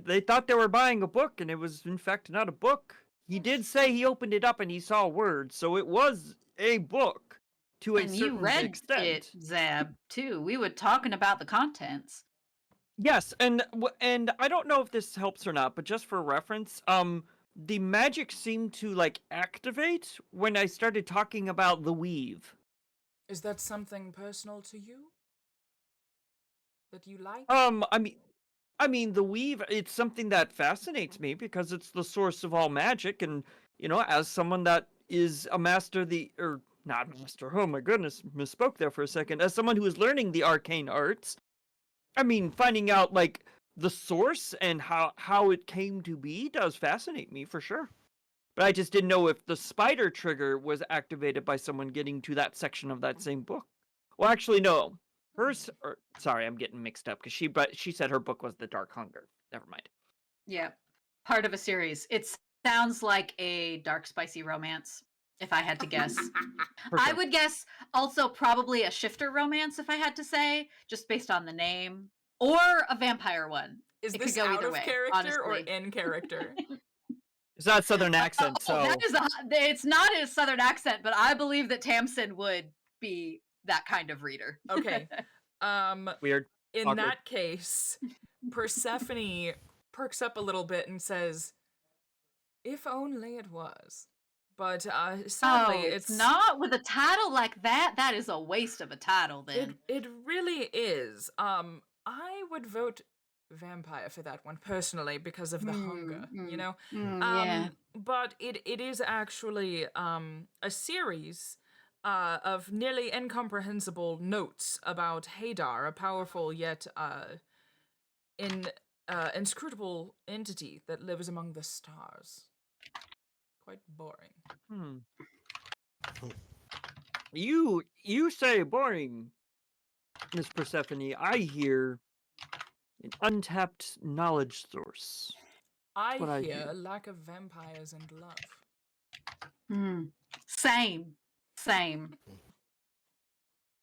C: they thought they were buying a book, and it was, in fact, not a book. He did say he opened it up and he saw words, so it was a book to a
A: And you
C: certain
A: read
C: extent.
A: it, Zab, too. We were talking about the contents.
C: Yes, and I don't know if this helps or not, but just for reference, the magic seemed to like activate when I started talking about the weave.
B: Is that something personal to you? That you like?
C: I mean, the weave, it's something that fascinates me because it's the source of all magic. And, you know, as someone that is a master, or not master, oh my goodness, misspoke there for a second. As someone who is learning the arcane arts, I mean, finding out, like, the source and how it came to be does fascinate me for sure. But I just didn't know if the spider trigger was activated by someone getting to that section of that same book. Well, actually, no. Sorry, I'm getting mixed up because she said her book was The Dark Hunger. Never mind.
A: Yeah. Part of a series. It sounds like a dark, spicy romance, if I had to guess.
C: For
A: I
C: sure.
A: would guess also probably a shifter romance, if I had to say, just based on the name, or a vampire one.
B: Is
A: It could
B: this
A: go
B: out
A: either
B: of
A: way,
B: character or
A: honestly.
B: in character?
C: It's not a southern accent, so
A: That is it's not a southern accent, but I believe that Tamsin would be that kind of reader.
B: Okay.
C: weird.
B: In
C: Awkward.
B: that case, Persephone perks up a little bit and says, "If only it was." But sadly,
A: it's not with a title like that. That is a waste of a title. Then
B: It really is. I would vote vampire for that one personally because of the hunger, you know.
A: yeah.
B: But it is actually a series of nearly incomprehensible notes about Hadar, a powerful yet inscrutable entity that lives among the stars. Quite boring.
C: You say boring, Miss Persephone. I hear an untapped knowledge source.
B: I
C: what I
B: hear
C: hear.
B: lack of vampires and love.
A: Same.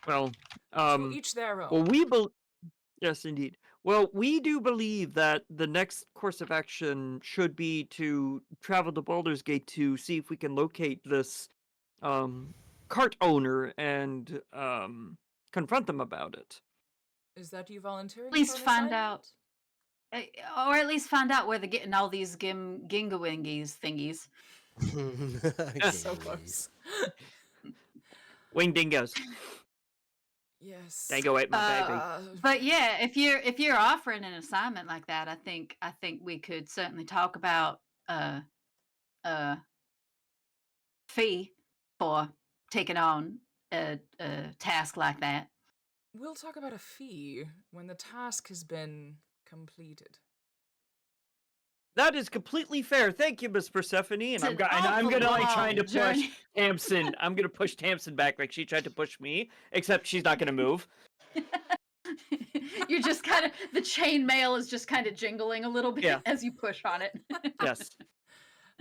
C: Well,
B: To each their own.
C: well, yes, indeed. Well, we do believe that the next course of action should be to travel to Baldur's Gate to see if we can locate this cart owner and confront them about it.
B: Is that you volunteering?
A: Please
B: for an
A: find
B: assignment?
A: out. Or at least find out where they're getting all these gingawingies thingies.
B: So
E: Gingalies.
B: close.
C: Wing dingoes.
B: Yes.
C: Dango ate my baby.
A: But yeah, if you're offering an assignment like that, I think we could certainly talk about a fee for taking on a task like that.
B: We'll talk about a fee when the task has been completed.
C: That is completely fair. Thank you, Miss Persephone. And
A: It's
C: I'm,
A: an
C: go- and I'm
A: awful
C: gonna like trying to
A: long
C: push
A: journey.
C: Tamsin. I'm gonna push Tamsin back like she tried to push me, except she's not gonna move.
A: You're just kind of the chainmail is just kind of jingling a little bit
C: Yeah.
A: as you push on it.
C: Yes.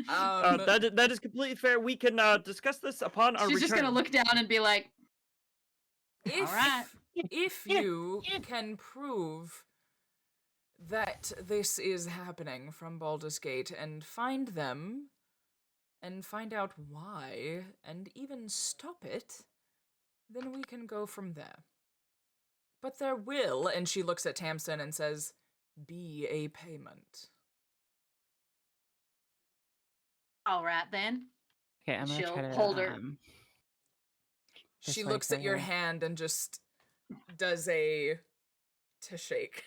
B: Um,
C: That is completely fair. We can discuss this upon our
A: She's
C: return.
A: just gonna look down and be like,
B: if,
A: "All right."
B: if you can prove that this is happening from Baldur's Gate and find them and find out why and even stop it, then we can go from there. But there will, and she looks at Tamsin and says, be a payment.
A: All right then.
D: Okay, I'm gonna
A: She'll
D: try to
A: hold her.
B: She
D: Persuade
B: looks at your
D: her.
B: hand and just does a to shake.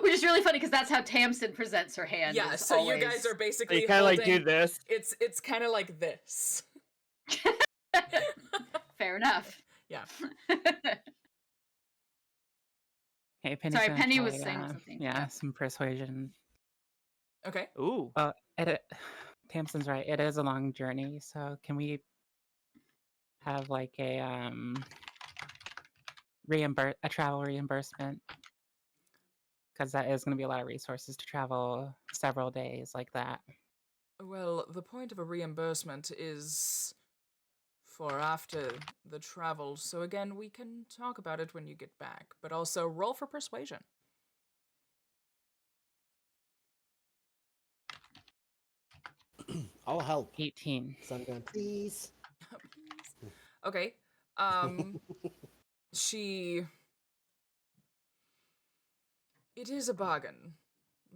A: Which is really funny because that's how Tamsin presents her hand.
B: Yeah,
A: is
B: so
A: always...
B: you guys are
C: So
B: basically
C: you kind of like
B: holding.
C: do this.
B: It's kind of like this.
A: Fair enough.
B: Yeah.
D: Hey, Penny's
A: Sorry,
D: gonna
A: Penny
D: try,
A: was saying something.
D: Yeah, some persuasion.
B: Okay.
C: Ooh.
D: Tamsin's right. It is a long journey, so can we have like a travel reimbursement? Because that is going to be a lot of resources to travel several days like that.
B: Well, the point of a reimbursement is for after the travel, so again, we can talk about it when you get back, but also roll for persuasion.
E: I'll help.
D: 18.
E: So I'm going, please.
B: Please. Okay. She... It is a bargain,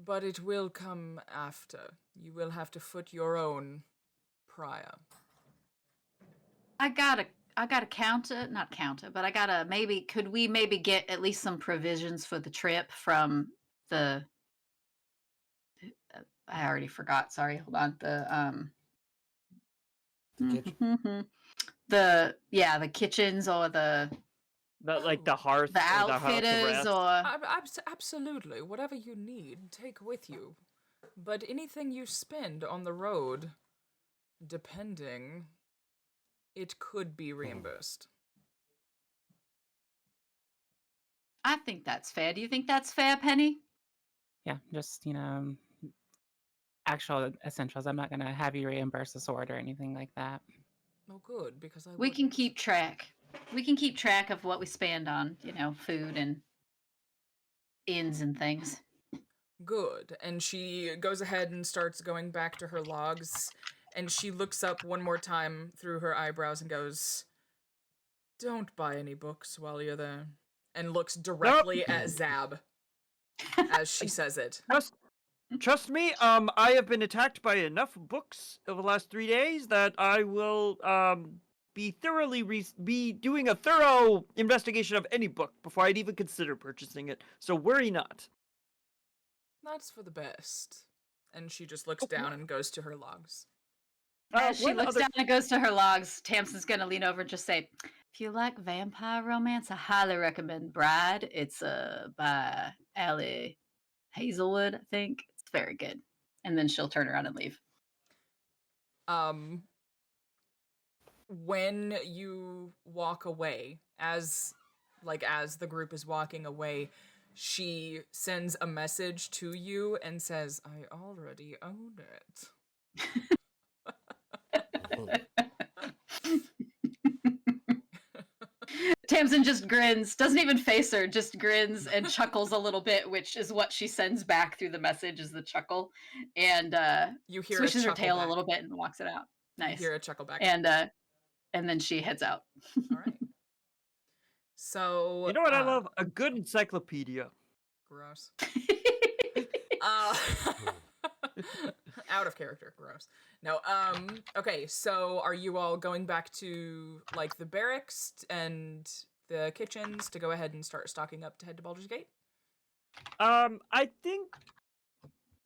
B: but it will come after. You will have to foot your own prior.
A: I gotta counter, not counter, but I gotta could we maybe get at least some provisions for the trip from the I already forgot, sorry, hold on.
E: The kitchen.
A: The kitchens or the
C: The hearth.
A: the
C: or the house of
A: outfitters
C: rest.
A: or
B: Absolutely. Whatever you need, take with you. But anything you spend on the road, depending, it could be reimbursed.
A: I think that's fair. Do you think that's fair, Penny?
D: Yeah, just, actual essentials. I'm not going to have you reimburse the sword or anything like that.
B: Oh, good, because I
A: We can
B: wouldn't.
A: keep track. We can keep track of what we spend on, food and inns and things.
B: Good. And she goes ahead and starts going back to her logs, and she looks up one more time through her eyebrows and goes, "Don't buy any books while you're there." And looks directly at Zab as she says it.
C: Trust me, I have been attacked by enough books over the last 3 days that I will be be doing a thorough investigation of any book before I'd even consider purchasing it. So worry not.
B: That's for the best. And she just looks down and goes to her logs.
A: As she
C: what
A: looks
C: other-
A: down and goes to her logs, Tamsin's gonna lean over and just say, "If you like vampire romance, I highly recommend Bride. It's by Allie Hazelwood, I think. It's very good." And then she'll turn around and leave.
B: When you walk away, as the group is walking away, she sends a message to you and says, "I already own it."
A: Tamsin just grins, doesn't even face her, just grins and chuckles a little bit, which is what she sends back through the message is the chuckle. And
B: You hear
A: swishes
B: a
A: her
B: chuckle
A: tail
B: back.
A: a little bit and walks it out. Nice.
B: You hear a chuckle back.
A: And then she heads out.
B: All right. So
C: You know what I love? A good encyclopedia.
B: Gross. Uh, out of character, gross. No, okay, so are you all going back to, like, the barracks and the kitchens to go ahead and start stocking up to head to Baldur's Gate?
C: I think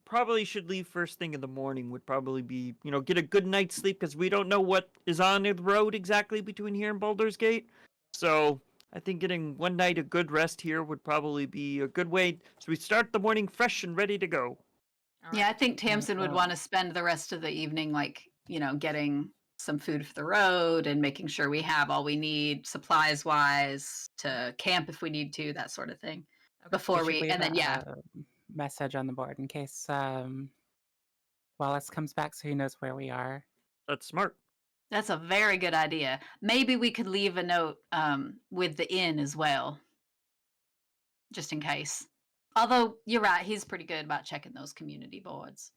C: probably should leave first thing in the morning would probably be, get a good night's sleep because we don't know what is on the road exactly between here and Baldur's Gate. So I think getting one night of good rest here would probably be a good way. So we start the morning fresh and ready to go.
B: All
A: Yeah, I
B: right.
A: think Tamsin would want to spend the rest of the evening, like, getting some food for the road and making sure we have all we need supplies wise to camp if we need to, that sort of thing.
B: Okay.
A: Before
D: should
A: we,
D: leave
A: and then, yeah.
D: a message on the board in case Wallace comes back so he knows where we are.
C: That's smart.
A: That's a very good idea. Maybe we could leave a note with the inn as well, just in case. Although, you're right, he's pretty good about checking those community boards.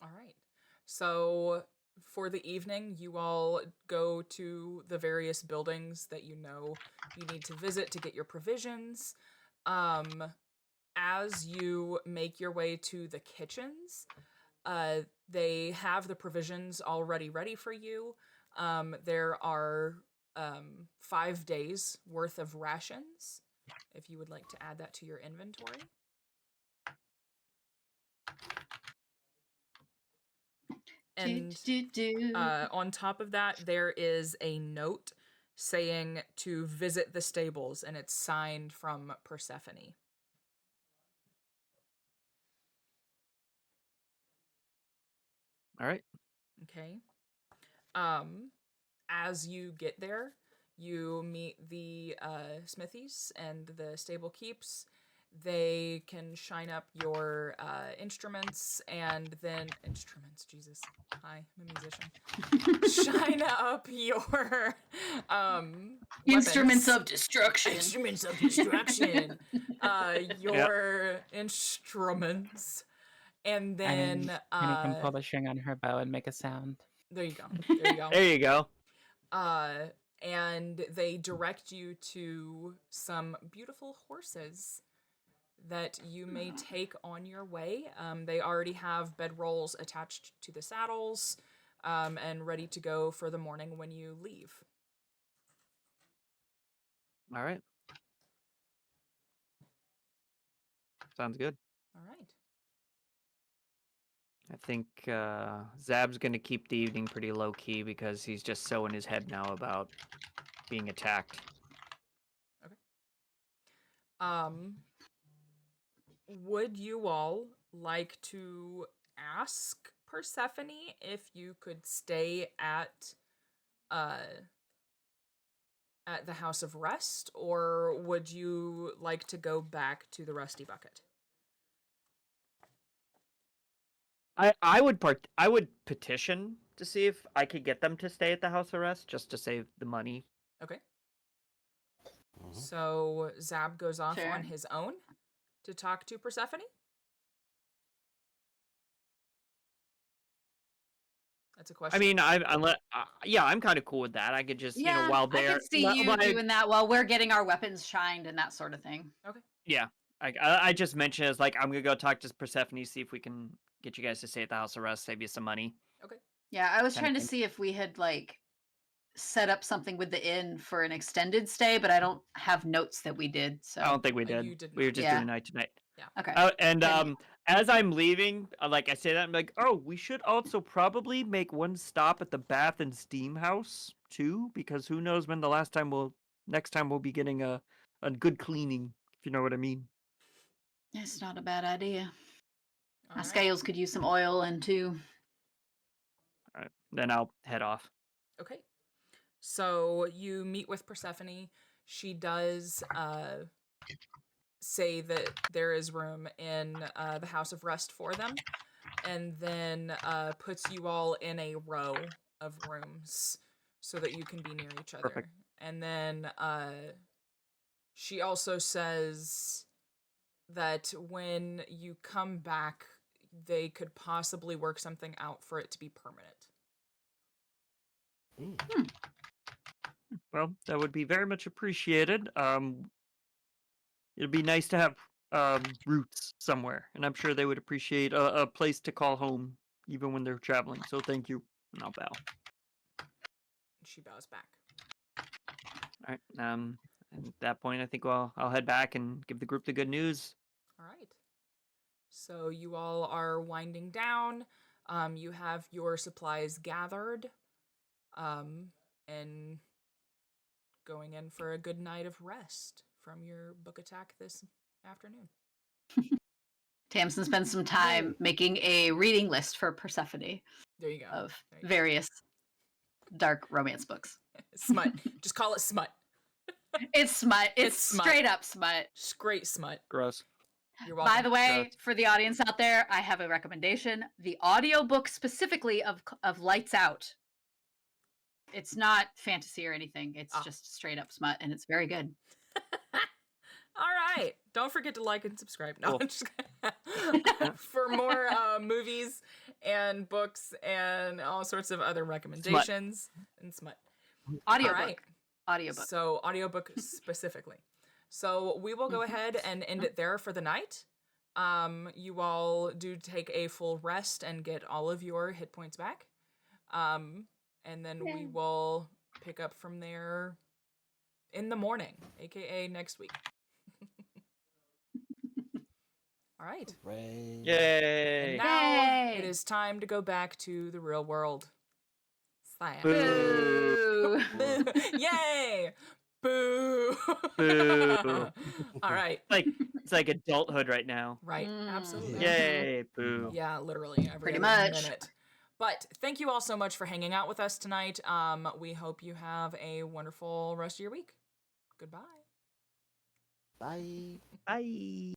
B: All right. So for the evening, you all go to the various buildings that you need to visit to get your provisions. As you make your way to the kitchens, they have the provisions already ready for you. There are 5 days worth of rations, if you would like to add that to your inventory. And on top of that, there is a note saying to visit the stables, and it's signed from Persephone.
C: All right.
B: Okay. As you get there, you meet the smithies and the stable keeps. They can shine up your instruments and then Jesus. Hi, I'm a musician. Shine up your
A: instruments
B: weapons.
A: of destruction.
B: Instruments of destruction. Your instruments. And then
D: Penny can pull the string on her bow and make a sound.
B: there you go. There you go.
C: There you go.
B: And they direct you to some beautiful horses that you may take on your way. They already have bedrolls attached to the saddles and ready to go for the morning when you leave.
C: All right. Sounds good.
B: All right.
C: I think Zab's going to keep the evening pretty low key because he's just so in his head now about being attacked.
B: Okay. Would you all like to ask Persephone if you could stay at the House of Rest, or would you like to go back to the Rusty Bucket?
C: I would petition to see if I could get them to stay at the house arrest just to save the money.
B: Okay. So Zab goes off
A: Sure.
B: on his own to talk to Persephone. That's a question.
C: I mean, I'm kind of cool with that. I could just,
A: Yeah,
C: while
A: I
C: they're
A: could see you doing that while we're getting our weapons shined and that sort of thing.
B: Okay.
C: Yeah, I just mentioned it's like I'm gonna go talk to Persephone, see if we can get you guys to stay at the house arrest, save you some money.
B: Okay.
A: Yeah, I was
C: Kinda
A: trying to
C: thing.
A: see if we had set up something with the inn for an extended stay, but I don't have notes that we did. So
C: I don't think we
B: You
C: did.
B: did
C: We were
B: not.
C: just
A: Yeah.
C: doing night to night.
A: okay.
C: And
A: Then-
C: as I'm leaving, I say that I'm like, oh, we should also probably make one stop at the Bath and Steam House too, because who knows when next time we'll be getting a good cleaning, if you know what I mean.
A: It's not a bad idea.
B: All
A: My
B: right.
A: scales could use some oil and too.
C: All right, then I'll head off.
B: Okay. So you meet with Persephone. She does say that there is room in the House of Rest for them, and then puts you all in a row of rooms so that you can be near each other.
C: Perfect.
B: And then she also says that when you come back, they could possibly work something out for it to be permanent.
C: Well, that would be very much appreciated. It'd be nice to have roots somewhere, and I'm sure they would appreciate a place to call home even when they're traveling. So thank you, and I'll bow.
B: She bows back.
C: All right. And at that point, I think I'll head back and give the group the good news.
B: All right. So you all are winding down. You have your supplies gathered, and going in for a good night of rest from your book attack this afternoon.
A: Tamsin spends some time making a reading list for Persephone
B: There you go.
A: of
B: There you go.
A: various dark romance books.
B: Smut. Just call it smut.
A: It's smut. It's
B: smut.
A: straight up smut.
B: Great smut.
C: Gross.
B: You're welcome.
A: By the way,
C: Gross.
A: for the audience out there, I have a recommendation. The audiobook specifically of Lights Out. It's not fantasy or anything. It's just straight up smut, and it's very good.
B: All right. Don't forget to like and subscribe. No,
C: Cool.
B: I'm just for more movies and books and all sorts of other recommendations and smut.
A: Audiobook.
B: All right.
A: Audiobook.
B: So audiobook specifically. So we will go ahead and end it there for the night. You all do take a full rest and get all of your hit points back. And then we will pick up from there in the morning, aka next week. All right.
E: Hooray.
C: Yay!
B: And now
A: Yay!
B: it is time to go back to the real world. Slam.
A: Boo.
B: Boo. Yay! Boo.
C: Boo.
B: All right.
C: It's like adulthood right now.
B: Right.
A: Mm.
B: Absolutely.
C: Yay! Boo.
B: Yeah, literally every
A: Pretty
B: other
A: much.
B: minute. But thank you all so much for hanging out with us tonight. We hope you have a wonderful rest of your week. Goodbye.
E: Bye.
C: Bye.